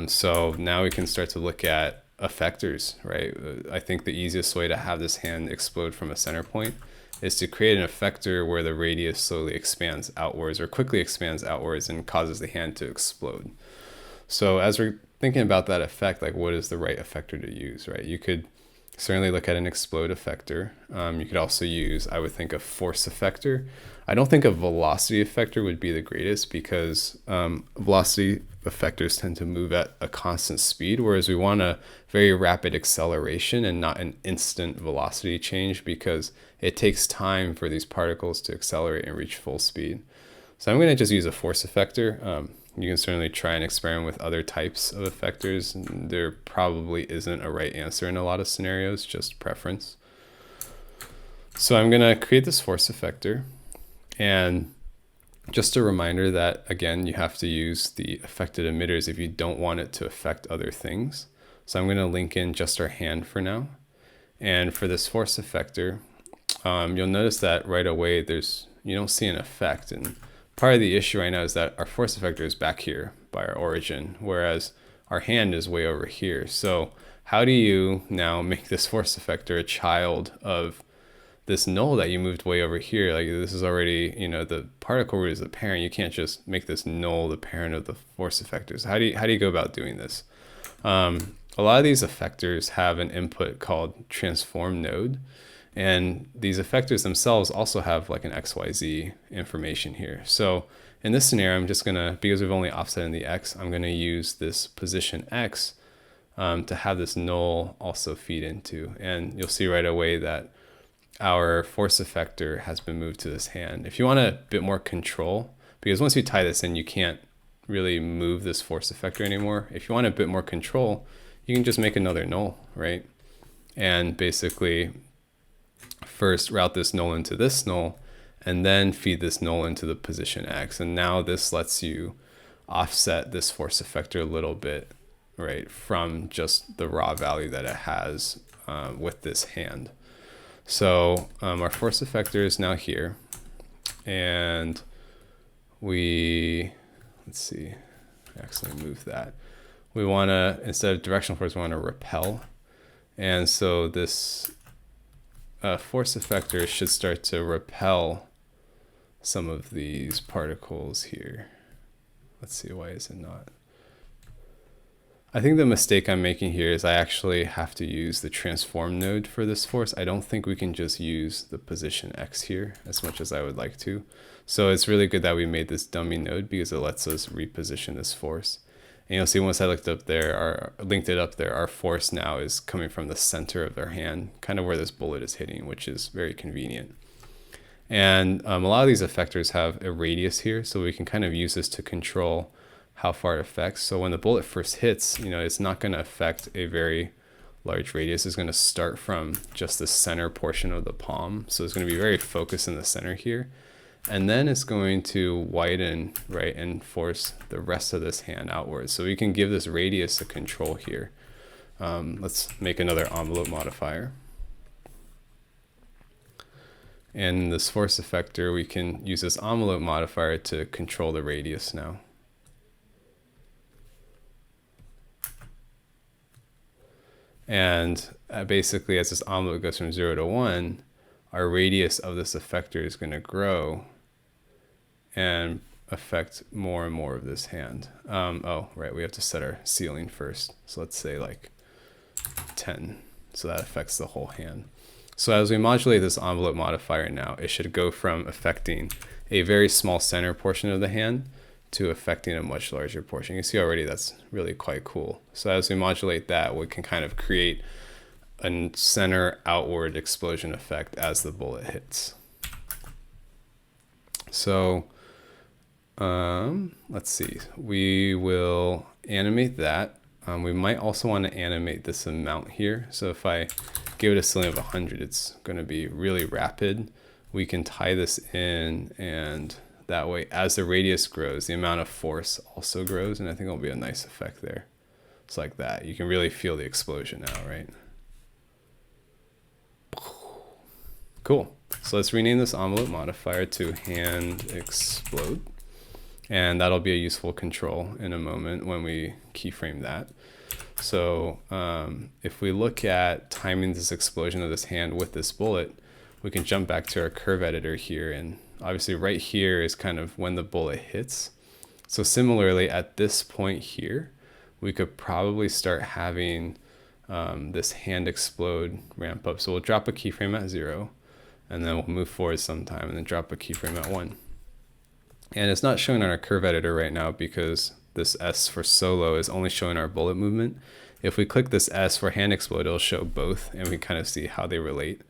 So now we can start to look at effectors, right? I think the easiest way to have this hand explode from a center point is to create an effector where the radius slowly expands outwards or quickly expands outwards and causes the hand to explode. So as we're thinking about that effect, like what is the right effector to use, right? You could certainly look at an explode effector. You could also use, I would think, a force effector. I don't think a velocity effector would be the greatest because velocity effectors tend to move at a constant speed, whereas we want a very rapid acceleration and not an instant velocity change because it takes time for these particles to accelerate and reach full speed. So I'm going to just use a force effector. You can certainly try and experiment with other types of effectors. There probably isn't a right answer in a lot of scenarios, just preference. So I'm going to create this force effector, and just a reminder that, again, you have to use the affected emitters if you don't want it to affect other things. So I'm going to link in just our hand for now. And for this force effector, you'll notice that right away you don't see an effect. And part of the issue right now is that our force effector is back here by our origin, whereas our hand is way over here. So how do you now make this force effector a child of this null that you moved way over here? Like, this is already, the particle root is the parent. You can't just make this null the parent of the force effectors. How do you go about doing this? A lot of these effectors have an input called transform node, and these effectors themselves also have like an XYZ information here. So in this scenario, I'm just gonna, because we've only offset in the X, I'm gonna use this position X to have this null also feed into. And you'll see right away that our force effector has been moved to this hand. If you want a bit more control, because once you tie this in, you can't really move this force effector anymore. If you want a bit more control, you can just make another null, right? And basically first route this null into this null, and then feed this null into the position X. And now this lets you offset this force effector a little bit, right, from just the raw value that it has with this hand. So our force effector is now here, and let's see, actually move that. We want to, instead of directional force, we want to repel. And so this force effector should start to repel some of these particles here. Let's see, why is it not? I think the mistake I'm making here is I actually have to use the transform node for this force. I don't think we can just use the position X here as much as I would like to. So it's really good that we made this dummy node because it lets us reposition this force. And you'll see once I linked it up there, our force now is coming from the center of their hand, kind of where this bullet is hitting, which is very convenient. And a lot of these effectors have a radius here, so we can kind of use this to control how far it affects. So when the bullet first hits, it's not going to affect a very large radius. It's going to start from just the center portion of the palm. So it's going to be very focused in the center here. And then it's going to widen, right, and force the rest of this hand outwards. So we can give this radius a control here. Let's make another envelope modifier. And in this force effector, we can use this envelope modifier to control the radius now. And basically, as this envelope goes from 0 to 1, our radius of this effector is going to grow and affect more and more of this hand. Oh, right, we have to set our ceiling first. So let's say like 10. So that affects the whole hand. So as we modulate this envelope modifier now, it should go from affecting a very small center portion of the hand to affecting a much larger portion. You see already that's really quite cool. So as we modulate that, we can kind of create a center outward explosion effect as the bullet hits. So let's see, we will animate that. We might also want to animate this amount here. So if I give it a ceiling of 100, it's going to be really rapid. We can tie this in, and that way, as the radius grows, the amount of force also grows, and I think it'll be a nice effect there. It's like that. You can really feel the explosion now, right? Cool. So let's rename this envelope modifier to hand explode. And that'll be a useful control in a moment when we keyframe that. So if we look at timing this explosion of this hand with this bullet, we can jump back to our curve editor here, and obviously right here is kind of when the bullet hits. So similarly at this point here, we could probably start having this hand explode ramp up. So we'll drop a keyframe at 0, and then we'll move forward sometime and then drop a keyframe at 1. And it's not showing on our curve editor right now because this S for solo is only showing our bullet movement. If we click this S for hand explode, it'll show both, and we kind of see how they relate.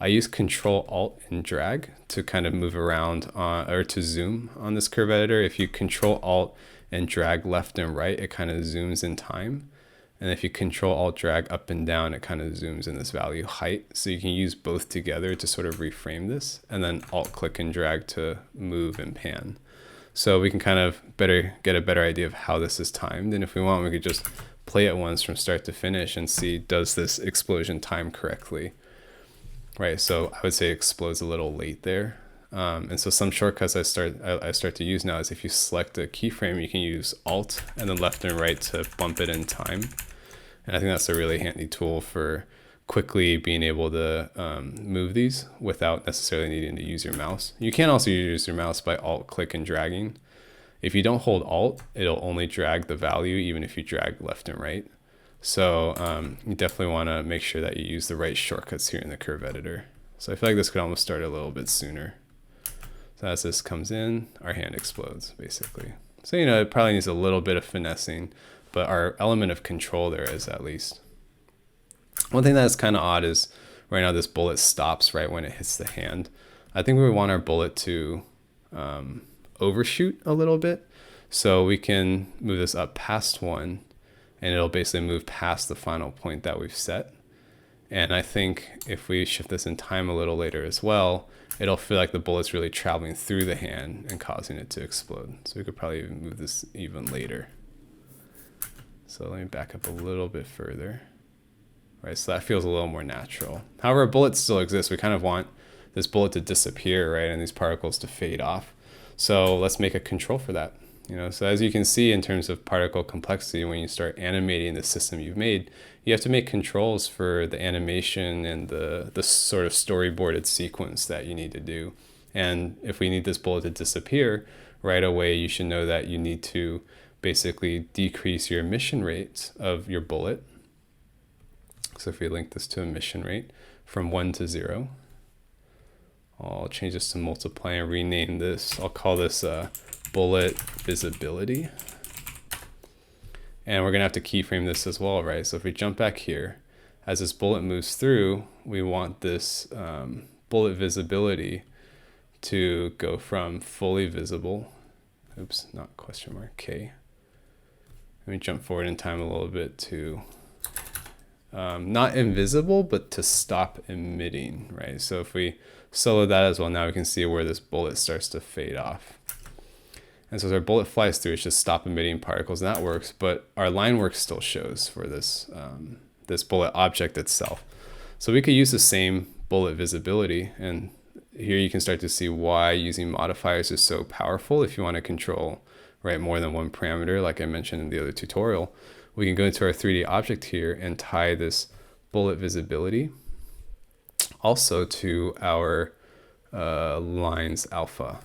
I use Control Alt and drag to kind of move around or to zoom on this curve editor. If you Control Alt and drag left and right, it kind of zooms in time. And if you Control Alt drag up and down, it kind of zooms in this value height. So you can use both together to sort of reframe this, and then Alt click and drag to move and pan. So we can kind of get a better idea of how this is timed. And if we want, we could just play it once from start to finish and see, does this explosion time correctly? Right, so I would say it explodes a little late there. And so some shortcuts I start to use now is if you select a keyframe, you can use Alt and then left and right to bump it in time. And I think that's a really handy tool for quickly being able to move these without necessarily needing to use your mouse. You can also use your mouse by Alt click and dragging. If you don't hold Alt, it'll only drag the value even if you drag left and right. So you definitely want to make sure that you use the right shortcuts here in the curve editor. So I feel like this could almost start a little bit sooner. So as this comes in, our hand explodes basically. So, you know, it probably needs a little bit of finessing, but our element of control there is at least. One thing that's kind of odd is right now this bullet stops right when it hits the hand. I think we want our bullet to overshoot a little bit. So we can move this up past 1, and it'll basically move past the final point that we've set. And I think if we shift this in time a little later as well, it'll feel like the bullet's really traveling through the hand and causing it to explode. So we could probably even move this even later. So let me back up a little bit further. Right, so that feels a little more natural. However, bullets still exist. We kind of want this bullet to disappear, right, and these particles to fade off. So let's make a control for that. You know, so as you can see in terms of particle complexity, when you start animating the system you've made, you have to make controls for the animation and the sort of storyboarded sequence that you need to do. And if we need this bullet to disappear, right away you should know that you need to basically decrease your emission rates of your bullet. So if we link this to emission rate from 1 to 0, I'll change this to multiply and rename this. I'll call this bullet visibility. And we're gonna have to keyframe this as well, right? So if we jump back here, as this bullet moves through, we want this bullet visibility to go from fully visible, oops, not question mark, K. Let me jump forward in time a little bit to not invisible, but to stop emitting, right? So if we solo that as well, now we can see where this bullet starts to fade off. And so as our bullet flies through, it's just stop emitting particles, and that works, but our line work still shows for this, this bullet object itself. So we could use the same bullet visibility, and here you can start to see why using modifiers is so powerful if you want to control, right, more than one parameter, like I mentioned in the other tutorial. We can go into our 3D object here and tie this bullet visibility also to our lines alpha.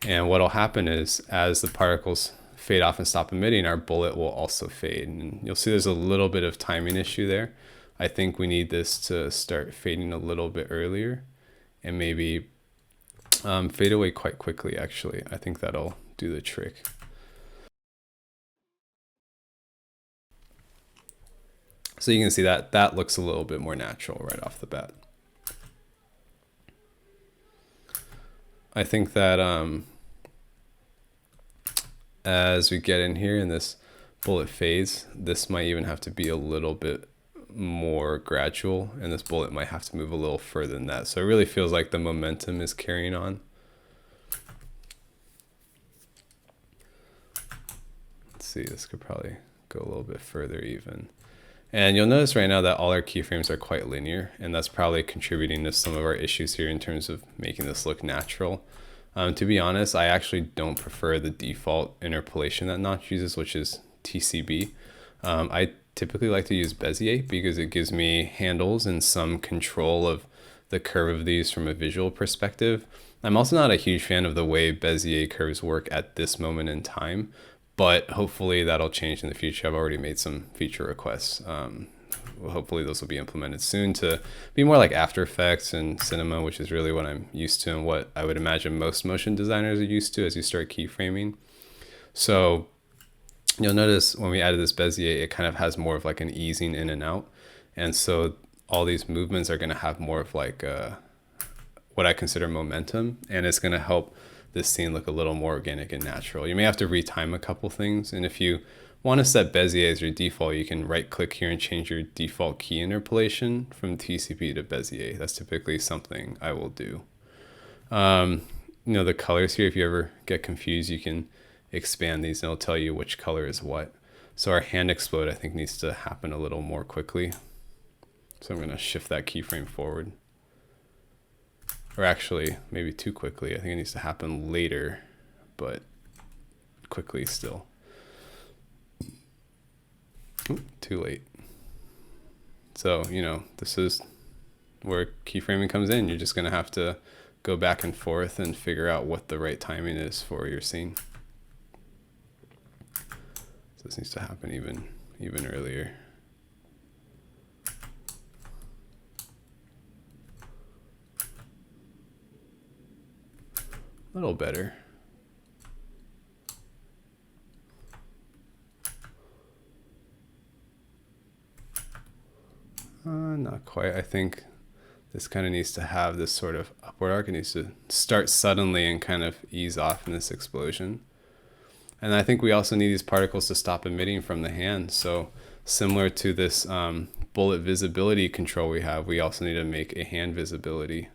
And what'll happen is as the particles fade off and stop emitting, our bullet will also fade. And you'll see there's a little bit of timing issue there. I think we need this to start fading a little bit earlier and maybe fade away quite quickly, actually. I think that'll do the trick. So you can see that that looks a little bit more natural right off the bat. I think that as we get in here in this bullet phase, this might even have to be a little bit more gradual, and this bullet might have to move a little further than that. So it really feels like the momentum is carrying on. Let's see, this could probably go a little bit further even. And you'll notice right now that all our keyframes are quite linear, and that's probably contributing to some of our issues here in terms of making this look natural. To be honest, I actually don't prefer the default interpolation that Notch uses, which is TCB. I typically like to use Bezier because it gives me handles and some control of the curve of these from a visual perspective. I'm also not a huge fan of the way Bezier curves work at this moment in time, but hopefully that'll change in the future. I've already made some feature requests. Hopefully those will be implemented soon to be more like After Effects and Cinema, which is really what I'm used to and what I would imagine most motion designers are used to as you start keyframing. So you'll notice when we added this Bezier, it kind of has more of like an easing in and out. And so all these movements are going to have more of like what I consider momentum, and it's going to help this scene look a little more organic and natural. You may have to retime a couple things, and if you want to set Bezier as your default, you can right click here and change your default key interpolation from TCP to Bezier. That's typically something I will do. You know, the colors here, if you ever get confused, you can expand these and it'll tell you which color is what. So our hand explode, I think, needs to happen a little more quickly. So I'm going to shift that keyframe forward. Or actually, maybe too quickly. I think it needs to happen later, but quickly still. Ooh, too late. So, you know, this is where keyframing comes in. You're just going to have to go back and forth and figure out what the right timing is for your scene. So this needs to happen even earlier. A little better. Not quite. I think this kind of needs to have this sort of upward arc. It needs to start suddenly and kind of ease off in this explosion. And I think we also need these particles to stop emitting from the hand. So similar to this bullet visibility control we have, we also need to make a hand visibility.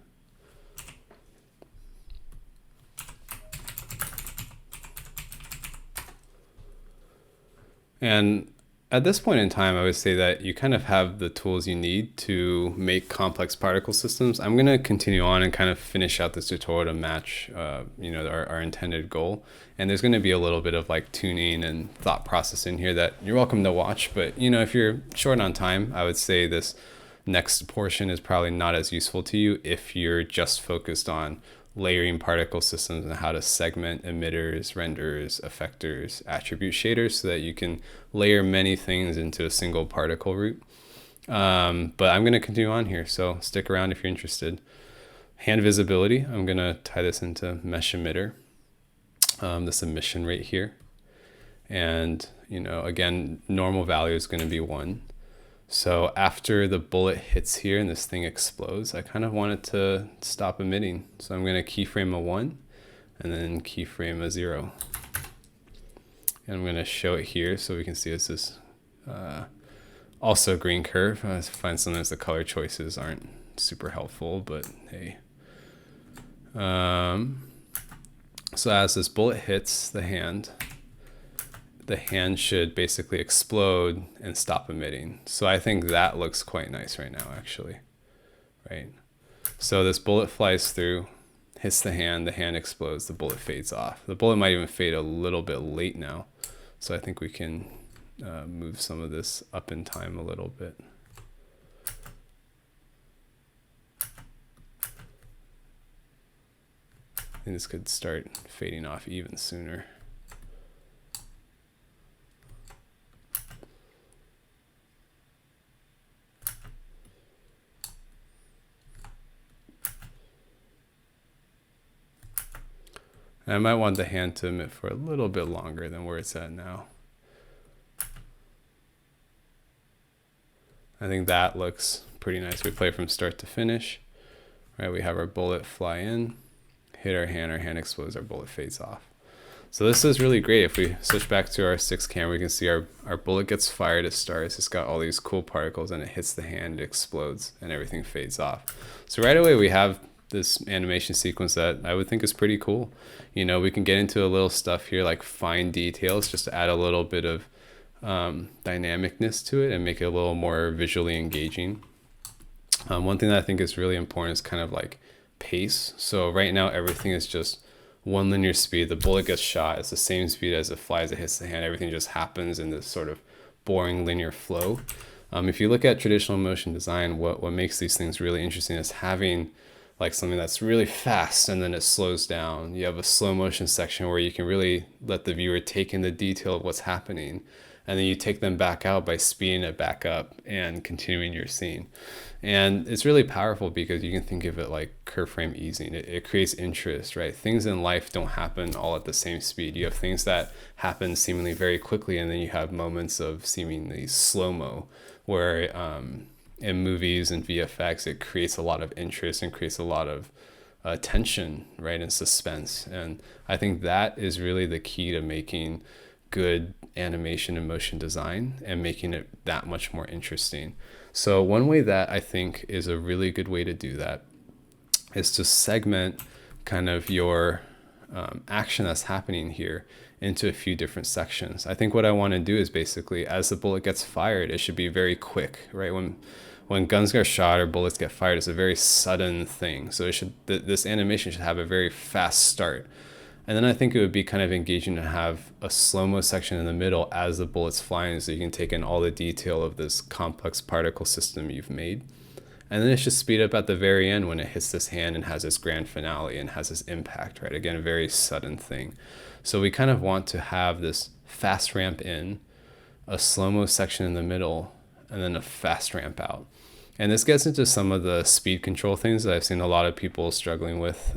And at this point in time, I would say that you kind of have the tools you need to make complex particle systems. I'm going to continue on and kind of finish out this tutorial to match, you know, our intended goal. And there's going to be a little bit of like tuning and thought process in here that you're welcome to watch. But, you know, if you're short on time, I would say this next portion is probably not as useful to you if you're just focused on layering particle systems and how to segment emitters, renders, effectors, attribute shaders so that you can layer many things into a single particle root. But I'm going to continue on here, so stick around if you're interested. Hand visibility, I'm going to tie this into mesh emitter, this emission rate here. And, you know, again, normal value is going to be 1. So after the bullet hits here and this thing explodes, I kind of want it to stop emitting. So I'm going to keyframe a 1 and then keyframe a 0. And I'm going to show it here so we can see it's this also green curve. I find sometimes the color choices aren't super helpful, but hey. So as this bullet hits the hand should basically explode and stop emitting. So I think that looks quite nice right now, actually, right? So this bullet flies through, hits the hand explodes, the bullet fades off. The bullet might even fade a little bit late now. So I think we can move some of this up in time a little bit. I think this could start fading off even sooner. And I might want the hand to emit for a little bit longer than where it's at now. I think that looks pretty nice. We play from start to finish. Right, we have our bullet fly in, hit our hand explodes, our bullet fades off. So this is really great. If we switch back to our 6 camera, we can see our bullet gets fired, it starts, it's got all these cool particles, and it hits the hand, it explodes, and everything fades off. So right away we have this animation sequence that I would think is pretty cool. You know, we can get into a little stuff here like fine details just to add a little bit of dynamicness to it and make it a little more visually engaging. One thing that I think is really important is kind of like pace. So right now everything is just one linear speed. The bullet gets shot, it's the same speed as it flies, it hits the hand. Everything just happens in this sort of boring linear flow. If you look at traditional motion design, what makes these things really interesting is having like something that's really fast and then it slows down. You have a slow motion section where you can really let the viewer take in the detail of what's happening, and then you take them back out by speeding it back up and continuing your scene. And it's really powerful because you can think of it like curve frame easing. It creates interest, right? Things in life don't happen all at the same speed. You have things that happen seemingly very quickly, and then you have moments of seemingly slow-mo where in movies and VFX, it creates a lot of interest and creates a lot of tension, right, and suspense. And I think that is really the key to making good animation and motion design and making it that much more interesting. So one way that I think is a really good way to do that is to segment kind of your action that's happening here into a few different sections. I think what I want to do is basically, as the bullet gets fired, it should be very quick, right? When guns get shot or bullets get fired, it's a very sudden thing. So it should this animation should have a very fast start. And then I think it would be kind of engaging to have a slow-mo section in the middle as the bullet's flying, so you can take in all the detail of this complex particle system you've made. And then it should speed up at the very end when it hits this hand and has this grand finale and has this impact, right? Again, a very sudden thing. So we kind of want to have this fast ramp in, a slow-mo section in the middle, and then a fast ramp out. And this gets into some of the speed control things that I've seen a lot of people struggling with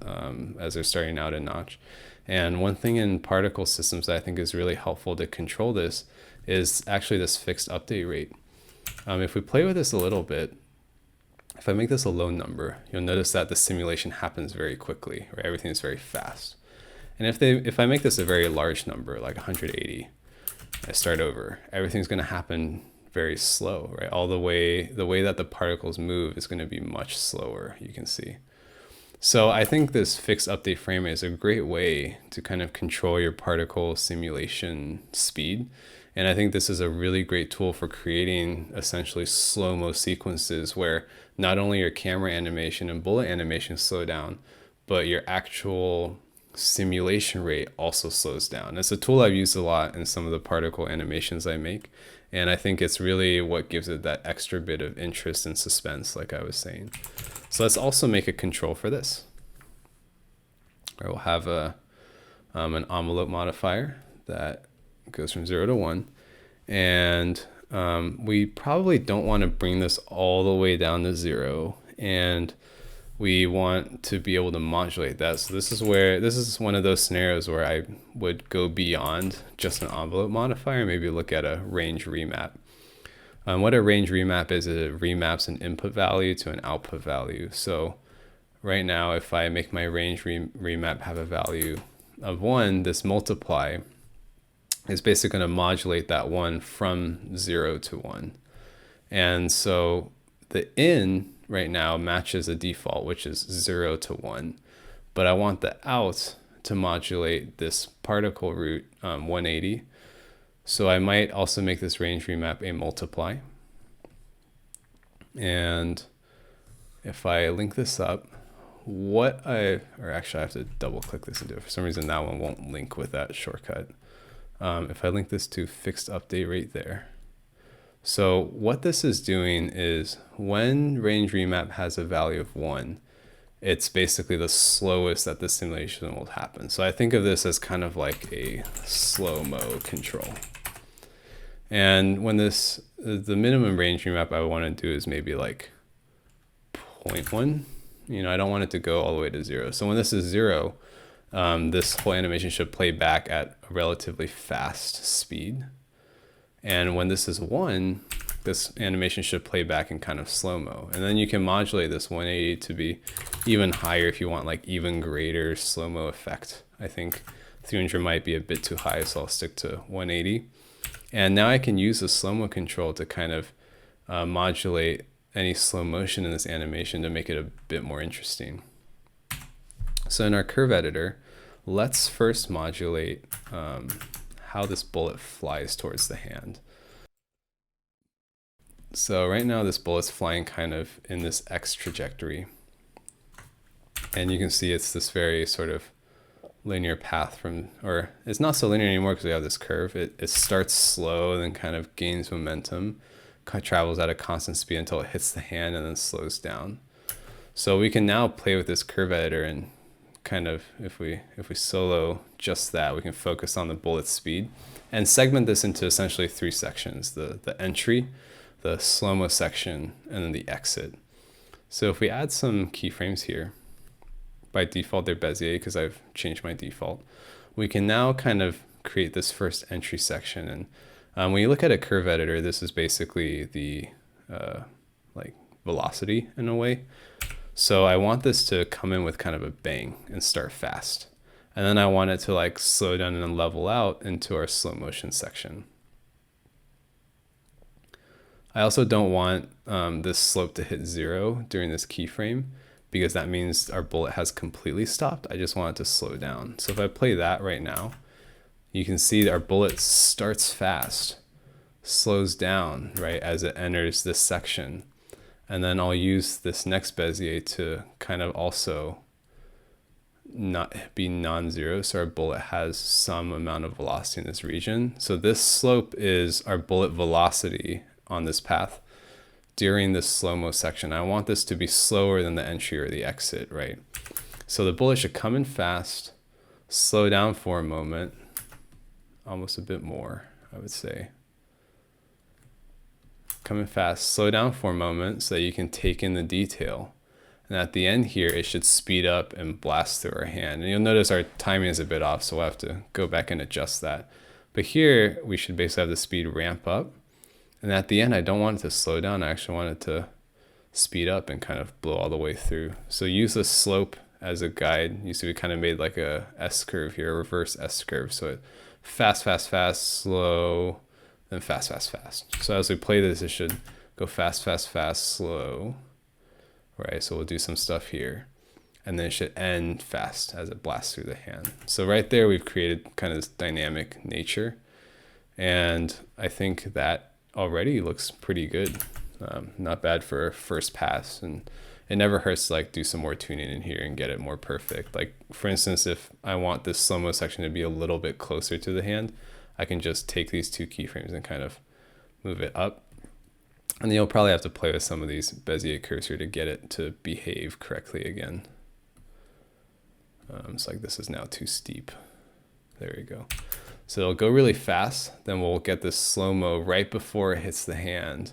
as they're starting out in Notch. And one thing in particle systems that I think is really helpful to control this is actually this fixed update rate. If we play with this a little bit, if I make this a low number, you'll notice that the simulation happens very quickly, right? Everything is very fast. And if I make this a very large number, like 180, I start over, everything's going to happen very slow, right? The way that the particles move is going to be much slower, you can see. So I think this fixed update frame rate is a great way to kind of control your particle simulation speed. And I think this is a really great tool for creating essentially slow-mo sequences where not only your camera animation and bullet animation slow down, but your actual simulation rate also slows down. It's a tool I've used a lot in some of the particle animations I make. And I think it's really what gives it that extra bit of interest and suspense, like I was saying. So let's also make a control for this. We'll have an envelope modifier that goes from 0 to 1. And we probably don't want to bring this all the way down to 0. And we want to be able to modulate that. So this is one of those scenarios where I would go beyond just an envelope modifier, maybe look at a range remap. What a range remap is, it remaps an input value to an output value. So right now, if I make my range remap have a value of 1, this multiply is basically going to modulate that 1 from 0 to 1. And so the in right now matches a default, which is 0 to 1. But I want the out to modulate this particle root 180. So I might also make this range remap a multiply. And if I link this up, actually I have to double click this and do it. For some reason that one won't link with that shortcut. If I link this to fixed update rate there. So what this is doing is when range remap has a value of 1, it's basically the slowest that the simulation will happen. So I think of this as kind of like a slow-mo control. And when the minimum range remap I want to do is maybe like 0.1. I don't want it to go all the way to 0. So when this is 0, this whole animation should play back at a relatively fast speed. And when this is 1, this animation should play back in kind of slow-mo. And then you can modulate this 180 to be even higher if you want like even greater slow-mo effect. I think 300 might be a bit too high, so I'll stick to 180. And now I can use the slow-mo control to kind of modulate any slow motion in this animation to make it a bit more interesting. So in our curve editor, let's first modulate how this bullet flies towards the hand. So right now this bullet's flying kind of in this X trajectory. And you can see it's this very sort of linear path or it's not so linear anymore because we have this curve. It starts slow and then kind of gains momentum, travels at a constant speed until it hits the hand and then slows down. So we can now play with this curve editor and kind of, if we solo just that, we can focus on the bullet's speed and segment this into essentially 3 sections: the entry, the slow-mo section, and then the exit. So if we add some keyframes here, by default they're Bezier because I've changed my default, we can now kind of create this first entry section. And when you look at a curve editor, this is basically the like velocity in a way. So I want this to come in with kind of a bang and start fast. And then I want it to like slow down and level out into our slow motion section. I also don't want this slope to hit 0 during this keyframe, because that means our bullet has completely stopped. I just want it to slow down. So if I play that right now, you can see our bullet starts fast, slows down, right, as it enters this section. And then I'll use this next Bezier to kind of also not be non-zero, so our bullet has some amount of velocity in this region. So this slope is our bullet velocity on this path during this slow-mo section. I want this to be slower than the entry or the exit, right? So the bullet should come in fast, slow down for a moment, almost a bit more, I would say. Come in fast, slow down for a moment so that you can take in the detail. And at the end here, it should speed up and blast through our hand. And you'll notice our timing is a bit off, so we'll have to go back and adjust that. But here, we should basically have the speed ramp up. And at the end, I don't want it to slow down. I actually want it to speed up and kind of blow all the way through. So use the slope as a guide. You see we kind of made like a S curve here, a reverse S curve. So it fast, fast, fast, slow, then fast, fast, fast. So as we play this, it should go fast, fast, fast, slow. Right, so we'll do some stuff here, and then it should end fast as it blasts through the hand. So right there, we've created kind of this dynamic nature, and I think that already looks pretty good. Not bad for a first pass, and it never hurts to like do some more tuning in here and get it more perfect. Like for instance, if I want this slow-mo section to be a little bit closer to the hand, I can just take these two keyframes and kind of move it up. And you'll probably have to play with some of these Bezier curves here to get it to behave correctly again. It's like this is now too steep. There we go. So it'll go really fast, then we'll get this slow-mo right before it hits the hand,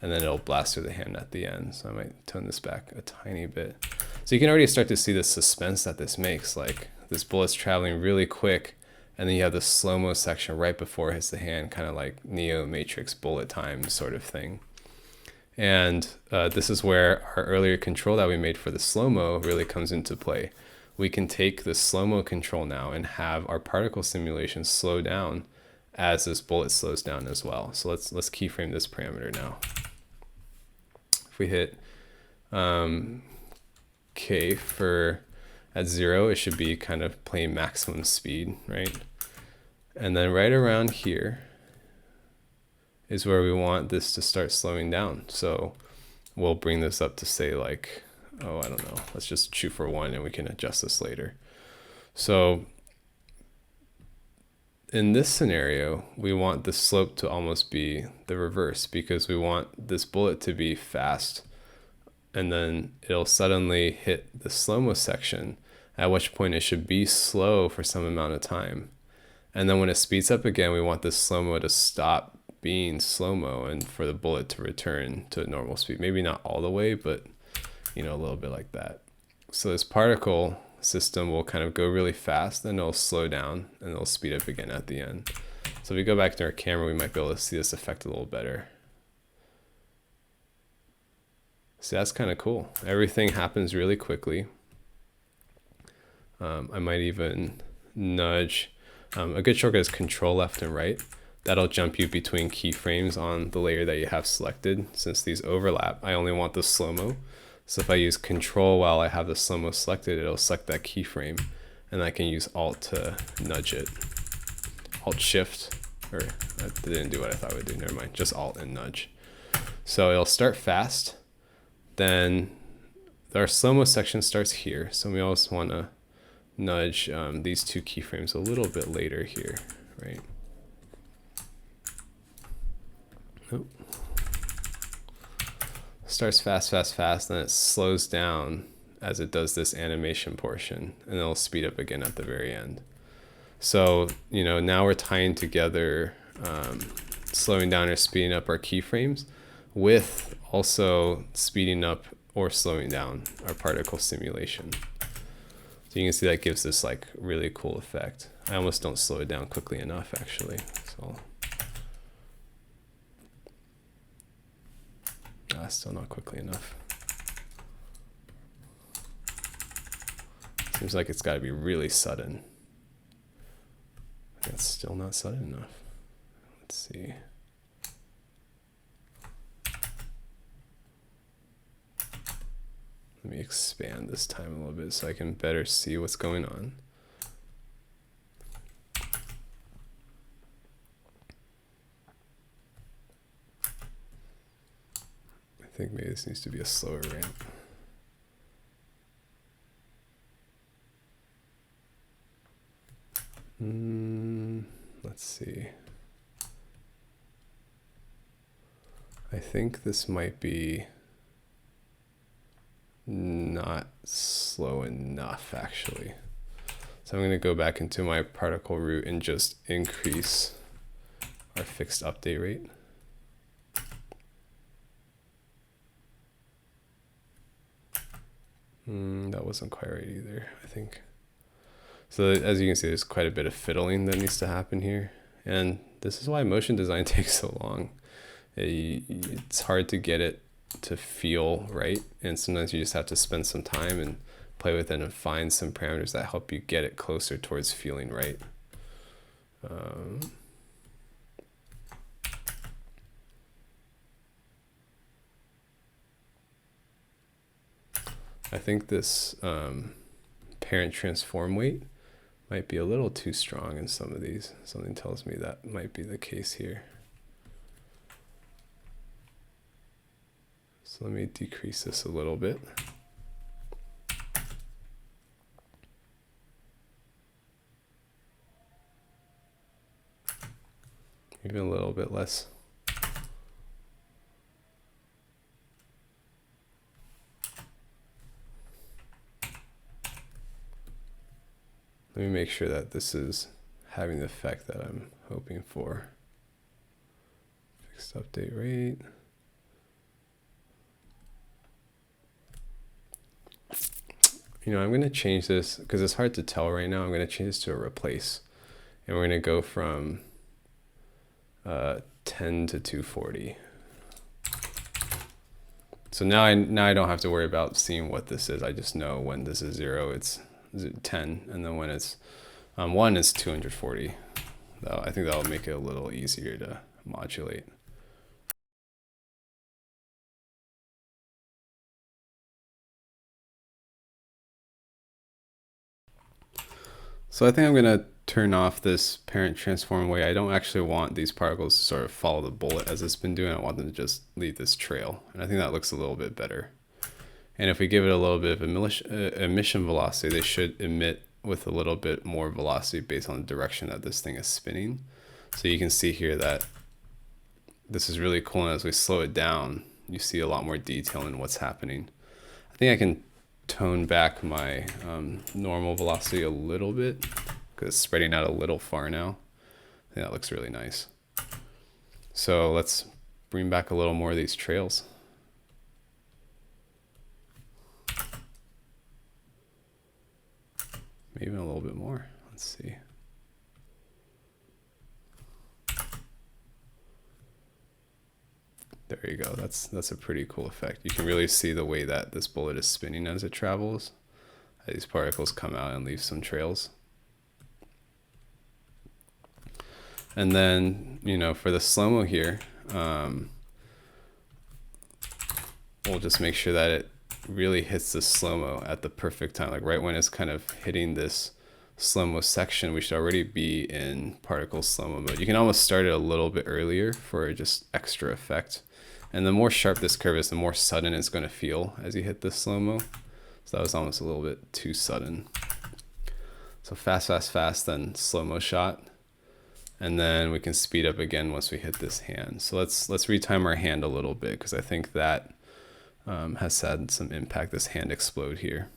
and then it'll blast through the hand at the end. So I might tone this back a tiny bit. So you can already start to see the suspense that this makes. Like this bullet's traveling really quick, and then you have the slow-mo section right before it hits the hand, kind of like Neo Matrix bullet time sort of thing. And this is where our earlier control that we made for the slow-mo really comes into play. We can take the slow-mo control now and have our particle simulation slow down as this bullet slows down as well. So let's keyframe this parameter now. If we hit K for at 0, it should be kind of playing maximum speed, right? And then right around here is where we want this to start slowing down. So we'll bring this up to say like, oh, I don't know, let's just shoot for 1 and we can adjust this later. So in this scenario, we want the slope to almost be the reverse, because we want this bullet to be fast and then it'll suddenly hit the slow-mo section, at which point it should be slow for some amount of time. And then when it speeds up again, we want this slow-mo to stop being slow-mo and for the bullet to return to normal speed. Maybe not all the way, but you know, a little bit like that. So this particle system will kind of go really fast, then it'll slow down and it'll speed up again at the end. So if we go back to our camera, we might be able to see this effect a little better. So that's kind of cool. Everything happens really quickly. I might even nudge. A good shortcut is Control left and right. That'll jump you between keyframes on the layer that you have selected. Since these overlap, I only want the slow-mo. So if I use Control while I have the slow-mo selected, it'll select that keyframe, and I can use Alt to nudge it. Alt Shift, or that didn't do what I thought it would do, never mind, just Alt and nudge. So it'll start fast, then our slow-mo section starts here, so we also want to nudge these two keyframes a little bit later here, right? Oh. Starts fast, fast, fast, then it slows down as it does this animation portion, and it'll speed up again at the very end. So, you know, now we're tying together slowing down or speeding up our keyframes with also speeding up or slowing down our particle simulation. So you can see that gives this like really cool effect. I almost don't slow it down quickly enough actually. So still not quickly enough. Seems like it's got to be really sudden. That's still not sudden enough. Let's see. Let me expand this time a little bit so I can better see what's going on. I think maybe this needs to be a slower ramp. Let's see. I think this might be not slow enough, actually. So I'm going to go back into my particle root and just increase our fixed update rate. That wasn't quite right either, I think. So as you can see, there's quite a bit of fiddling that needs to happen here. And this is why motion design takes so long. It's hard to get it to feel right. And sometimes you just have to spend some time and play with it and find some parameters that help you get it closer towards feeling right. I think this parent transform weight might be a little too strong in some of these. Something tells me that might be the case here. So let me decrease this a little bit. Even a little bit less. Let me make sure that this is having the effect that I'm hoping for. Fixed update rate. You know, I'm going to change this because it's hard to tell right now. I'm going to change this to a replace. And we're going to go from 10 to 240. So now I don't have to worry about seeing what this is. I just know when this is 0, it's 10, and then when it's 1, it's 240. I think that'll make it a little easier to modulate. So I think I'm going to turn off this parent transform way. I don't actually want these particles to sort of follow the bullet as it's been doing. I want them to just leave this trail. And I think that looks a little bit better. And if we give it a little bit of emission velocity, they should emit with a little bit more velocity based on the direction that this thing is spinning. So you can see here that this is really cool. And as we slow it down, you see a lot more detail in what's happening. I think I can tone back my normal velocity a little bit because it's spreading out a little far now. I think that looks really nice. So let's bring back a little more of these trails. Maybe even a little bit more. Let's see. There you go. That's a pretty cool effect. You can really see the way that this bullet is spinning as it travels. These particles come out and leave some trails. And then, you know, for the slow-mo here, we'll just make sure that it really hits the slow-mo at the perfect time. Like right when it's kind of hitting this slow-mo section, we should already be in particle slow-mo mode. You can almost start it a little bit earlier for just extra effect. And the more sharp this curve is, the more sudden it's going to feel as you hit this slow-mo. So that was almost a little bit too sudden. So fast, fast, fast, then slow-mo shot. And then we can speed up again once we hit this hand. So let's retime our hand a little bit because I think that has had some impact, this hand explode here.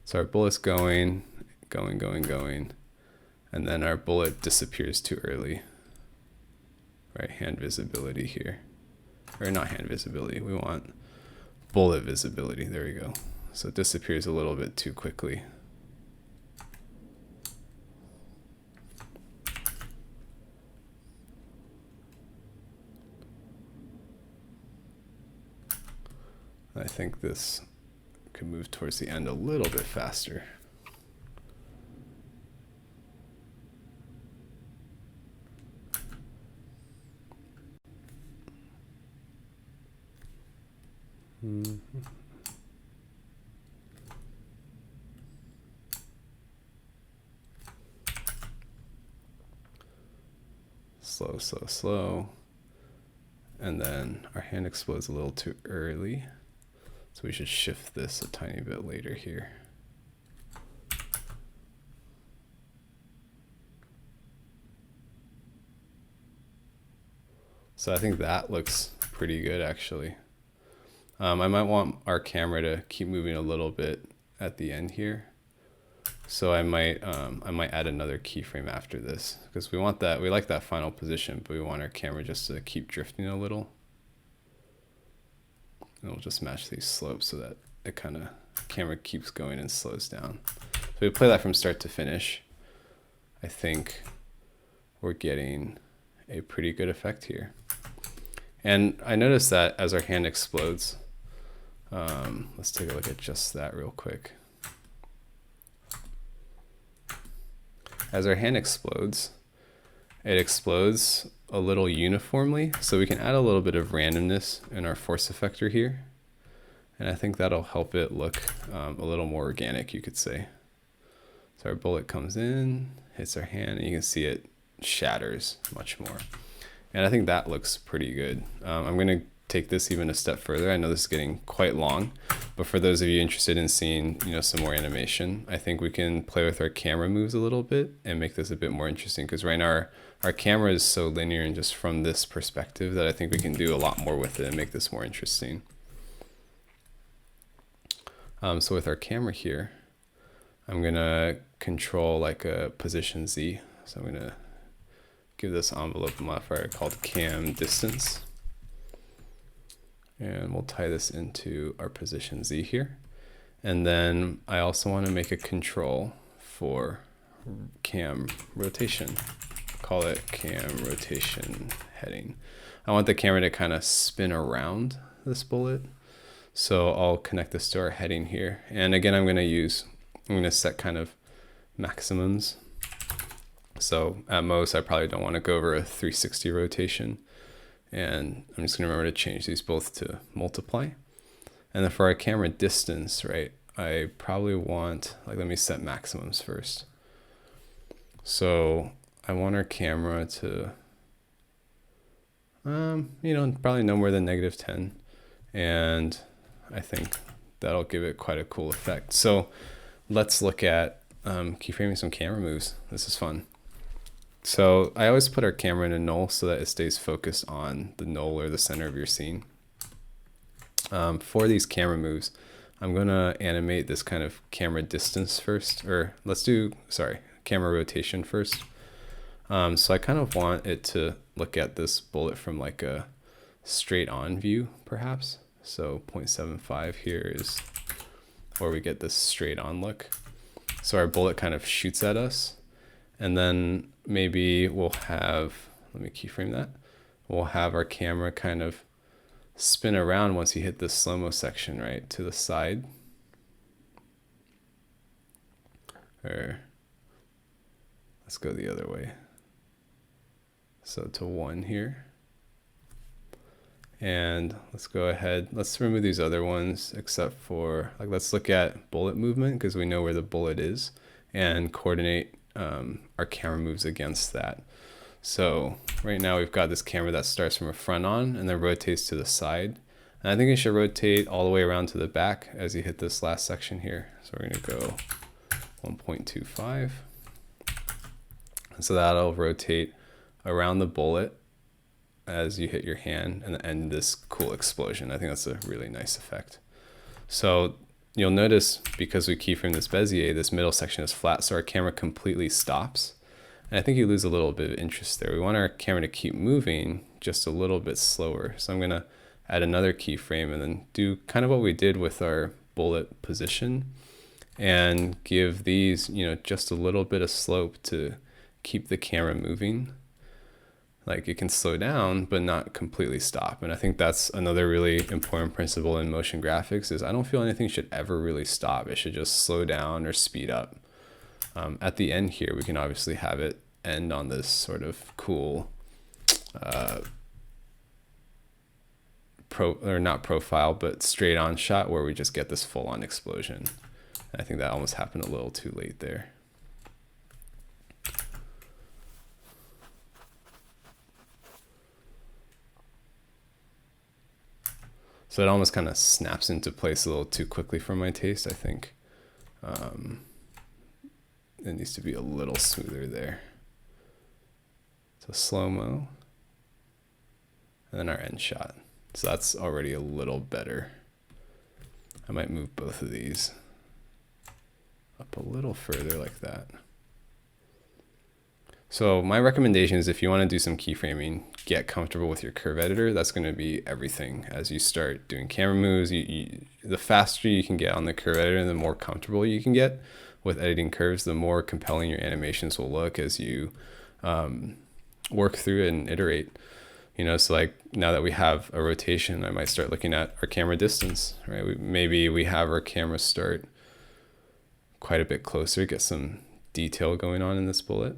So our bullet's going, and then our bullet disappears too early. Right, hand visibility here. Or not hand visibility, we want bullet visibility, there we go. So it disappears a little bit too quickly. I think this could move towards the end a little bit faster. Slow, slow, slow. And then our hand explodes a little too early. So we should shift this a tiny bit later here. So I think that looks pretty good actually. I might want our camera to keep moving a little bit at the end here. So I might add another keyframe after this because we want that, we like that final position, but we want our camera just to keep drifting a little. And we'll just match these slopes so that it kind of, camera keeps going and slows down. So we play that from start to finish. I think we're getting a pretty good effect here. And I noticed that as our hand explodes, let's take a look at just that real quick. As our hand explodes, it explodes a little uniformly, so we can add a little bit of randomness in our force effector here. And I think that'll help it look a little more organic, you could say. So our bullet comes in, hits our hand, and you can see it shatters much more. And I think that looks pretty good. I'm going to take this even a step further. I know this is getting quite long, but for those of you interested in seeing, some more animation, I think we can play with our camera moves a little bit and make this a bit more interesting, because right now our camera is so linear and just from this perspective that I think we can do a lot more with it and make this more interesting. So with our camera here, I'm going to control like a position Z. So I'm going to give this envelope modifier called cam distance. And we'll tie this into our position Z here. And then I also want to make a control for cam rotation. Call it cam rotation heading. I want the camera to kind of spin around this bullet. So I'll connect this to our heading here. And again, I'm going to set kind of maximums. So at most, I probably don't want to go over a 360 rotation. And I'm just going to remember to change these both to multiply. And then for our camera distance, right, I probably want, like, let me set maximums first. So I want our camera to, probably no more than -10. And I think that'll give it quite a cool effect. So let's look at keyframing some camera moves. This is fun. So I always put our camera in a null so that it stays focused on the null or the center of your scene. For these camera moves, I'm going to animate this kind of camera distance first, or let's do, camera rotation first. So I kind of want it to look at this bullet from like a straight on view, perhaps. So 0.75 here is where we get this straight on look. So our bullet kind of shoots at us. And then maybe we'll have, let me keyframe that. We'll have our camera kind of spin around once you hit this slow-mo section, right, to the side. Or let's go the other way. So to 1 here. And let's go ahead, let's remove these other ones except for, like, let's look at bullet movement because we know where the bullet is, and coordinate our camera moves against that. So right now we've got this camera that starts from a front on and then rotates to the side. And I think it should rotate all the way around to the back as you hit this last section here. So we're going to go 1.25. And so that'll rotate around the bullet as you hit your hand and end this cool explosion. I think that's a really nice effect. So you'll notice because we keyframe this Bezier, this middle section is flat, so our camera completely stops. And I think you lose a little bit of interest there. We want our camera to keep moving just a little bit slower. So I'm going to add another keyframe and then do kind of what we did with our bullet position and give these, just a little bit of slope to keep the camera moving. Like it can slow down, but not completely stop. And I think that's another really important principle in motion graphics is I don't feel anything should ever really stop. It should just slow down or speed up. At the end here, we can obviously have it end on this sort of cool, not profile, but straight on shot where we just get this full on explosion. And I think that almost happened a little too late there. So it almost kind of snaps into place a little too quickly for my taste, I think. It needs to be a little smoother there. So slow-mo. And then our end shot. So that's already a little better. I might move both of these up a little further like that. So my recommendation is if you want to do some keyframing, get comfortable with your curve editor. That's going to be everything as you start doing camera moves. The faster you can get on the curve editor, the more comfortable you can get with editing curves, the more compelling your animations will look as you work through it and iterate. You know, so like now that we have a rotation, I might start looking at our camera distance, right? Maybe we have our camera start quite a bit closer, get some detail going on in this bullet.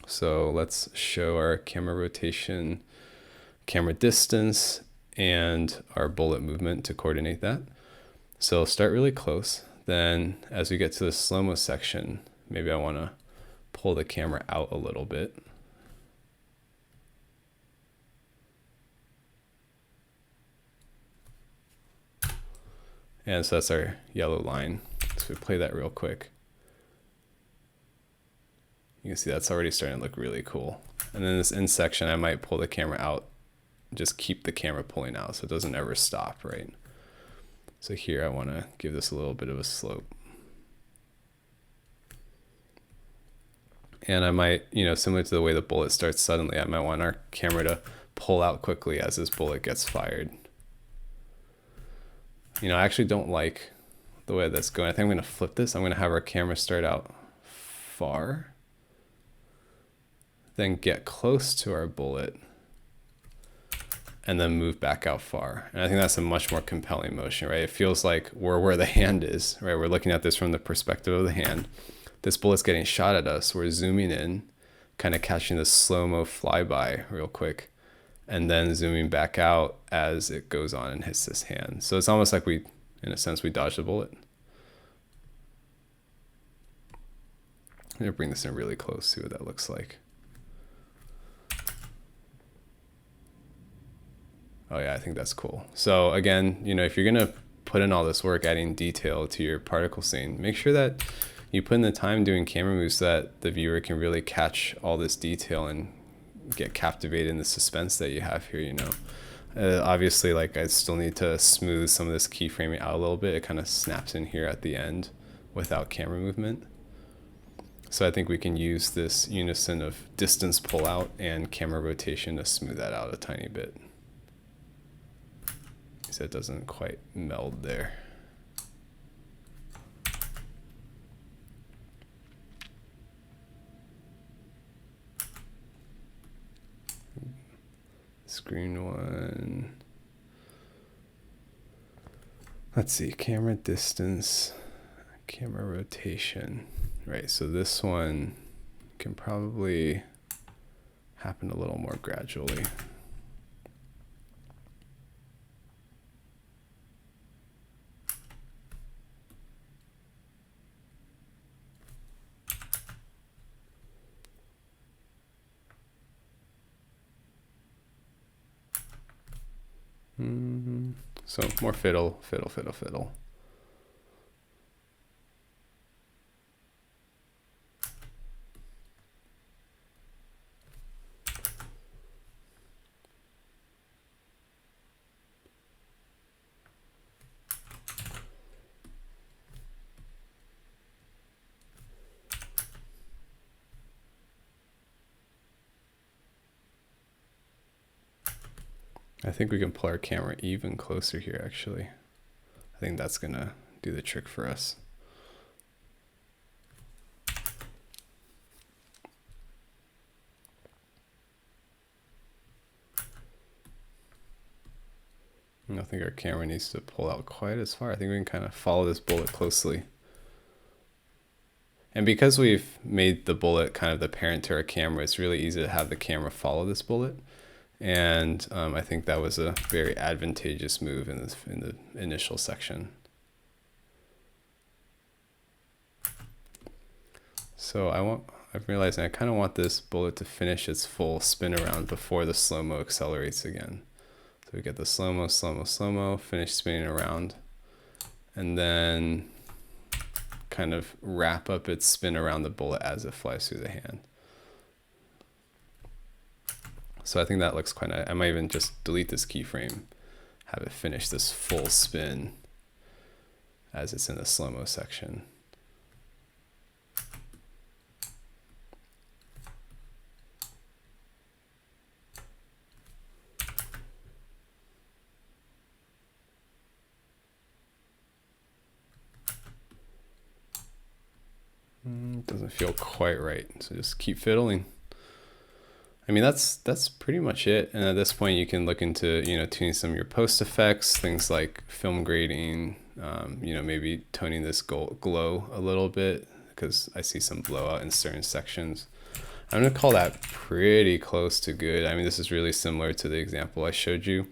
So let's show our camera rotation, camera distance, and our bullet movement to coordinate that. So I'll start really close. Then as we get to the slow-mo section, maybe I want to pull the camera out a little bit. And so that's our yellow line. So we play that real quick. You can see that's already starting to look really cool. And then this end section, I might pull the camera out, just keep the camera pulling out so it doesn't ever stop, right? So here I want to give this a little bit of a slope. And I might, you know, similar to the way the bullet starts suddenly, I might want our camera to pull out quickly as this bullet gets fired. You know, I actually don't like the way that's going. I think I'm going to flip this. I'm going to have our camera start out far, then get close to our bullet, and then move back out far. And I think that's a much more compelling motion, right? It feels like we're where the hand is, right? We're looking at this from the perspective of the hand. This bullet's getting shot at us. We're zooming in, kind of catching this slow-mo flyby real quick, and then zooming back out as it goes on and hits this hand. So it's almost like we, in a sense, we dodged a bullet. I'm gonna bring this in really close, see what that looks like. Oh yeah, I think that's cool. So again, you know, if you're gonna put in all this work adding detail to your particle scene, make sure that you put in the time doing camera moves so that the viewer can really catch all this detail and get captivated in the suspense that you have here, you know. Obviously, like I still need to smooth some of this keyframing out a little bit. It kind of snaps in here at the end without camera movement. So I think we can use this unison of distance pull out and camera rotation to smooth that out a tiny bit. So it doesn't quite meld there. Screen one. Let's see, camera distance, camera rotation. Right, so this one can probably happen a little more gradually. So more fiddle, fiddle, fiddle, fiddle. I think we can pull our camera even closer here, actually. I think that's gonna do the trick for us. I don't think our camera needs to pull out quite as far. I think we can kind of follow this bullet closely. And because we've made the bullet kind of the parent to our camera, it's really easy to have the camera follow this bullet. And I think that was a very advantageous move in the initial section. So I'm realizing I kind of want this bullet to finish its full spin around before the slow-mo accelerates again. So we get the slow-mo, slow-mo, slow-mo, finish spinning around, and then kind of wrap up its spin around the bullet as it flies through the hand. So I think that looks quite nice. I might even just delete this keyframe, have it finish this full spin as it's in the slow-mo section. Doesn't feel quite right, so just keep fiddling. I mean, that's pretty much it. And at this point, you can look into, tuning some of your post effects, things like film grading, maybe toning this glow a little bit, because I see some blowout in certain sections. I'm going to call that pretty close to good. I mean, this is really similar to the example I showed you.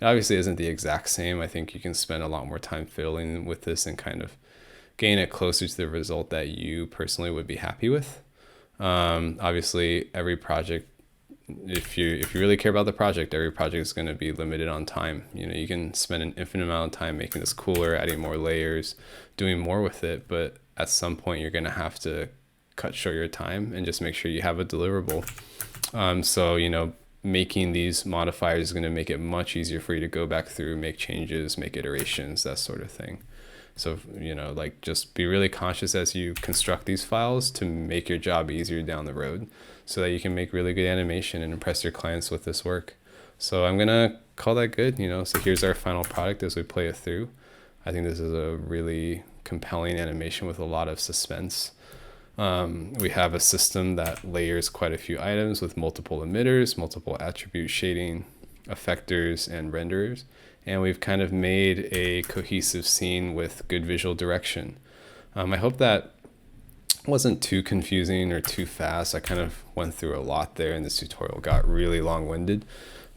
It obviously isn't the exact same. I think you can spend a lot more time fiddling with this and kind of gain it closer to the result that you personally would be happy with. Obviously, every project, if you really care about the project, every project is going to be limited on time. You can spend an infinite amount of time making this cooler, adding more layers, doing more with it, but at some point you're going to have to cut short your time and just make sure you have a deliverable. So making these modifiers is going to make it much easier for you to go back through, make changes, make iterations, that sort of thing. So, just be really conscious as you construct these files to make your job easier down the road so that you can make really good animation and impress your clients with this work. So I'm going to call that good, So here's our final product as we play it through. I think this is a really compelling animation with a lot of suspense. We have a system that layers quite a few items with multiple emitters, multiple attribute shading, effectors, and renderers. And we've kind of made a cohesive scene with good visual direction. I hope that wasn't too confusing or too fast. I kind of went through a lot there, and this tutorial got really long-winded.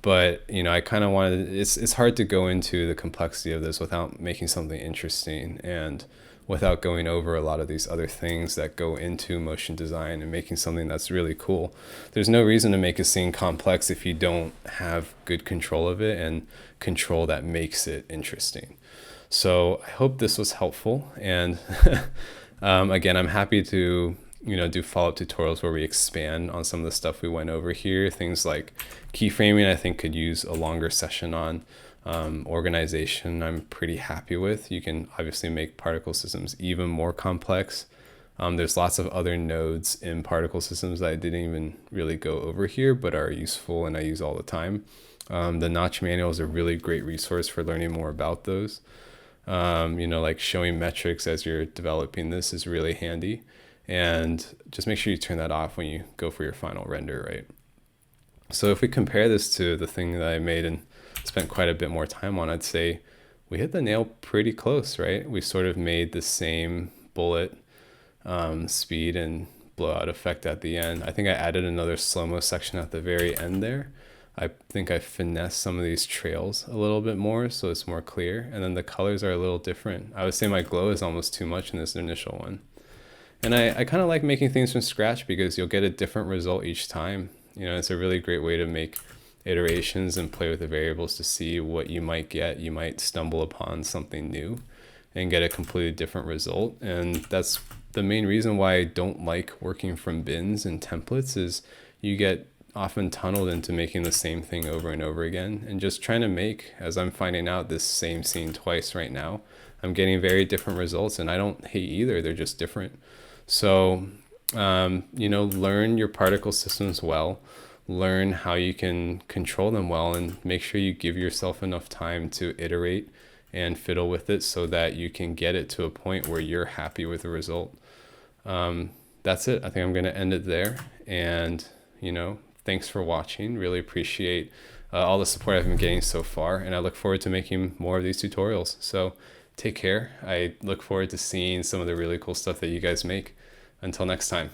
But I kind of wanted, it's hard to go into the complexity of this without making something interesting and without going over a lot of these other things that go into motion design and making something that's really cool. There's no reason to make a scene complex if you don't have good control of it and control that makes it interesting. So I hope this was helpful. And again, I'm happy to do follow-up tutorials where we expand on some of the stuff we went over here. Things like keyframing, I think could use a longer session on. Organization, I'm pretty happy with. You can obviously make particle systems even more complex. There's lots of other nodes in particle systems that I didn't even really go over here, but are useful and I use all the time. The Notch manual is a really great resource for learning more about those. Like showing metrics as you're developing this is really handy. And just make sure you turn that off when you go for your final render, right? So if we compare this to the thing that I made and spent quite a bit more time on, I'd say we hit the nail pretty close, right? We sort of made the same bullet speed and blowout effect at the end. I think I added another slow-mo section at the very end there. I think I finessed some of these trails a little bit more so it's more clear, and then the colors are a little different. I would say my glow is almost too much in this initial one. And I kind of like making things from scratch because you'll get a different result each time. It's a really great way to make iterations and play with the variables to see what you might get. You might stumble upon something new and get a completely different result. And that's the main reason why I don't like working from bins and templates is you get often tunneled into making the same thing over and over again and just trying to make, as I'm finding out, this same scene twice right now. I'm getting very different results and I don't hate either. They're just different. So, learn your particle systems well. Learn how you can control them well and make sure you give yourself enough time to iterate and fiddle with it so that you can get it to a point where you're happy with the result. That's it. I think I'm going to end it there. And, thanks for watching. Really appreciate all the support I've been getting so far, and I look forward to making more of these tutorials. So take care. I look forward to seeing some of the really cool stuff that you guys make. Until next time.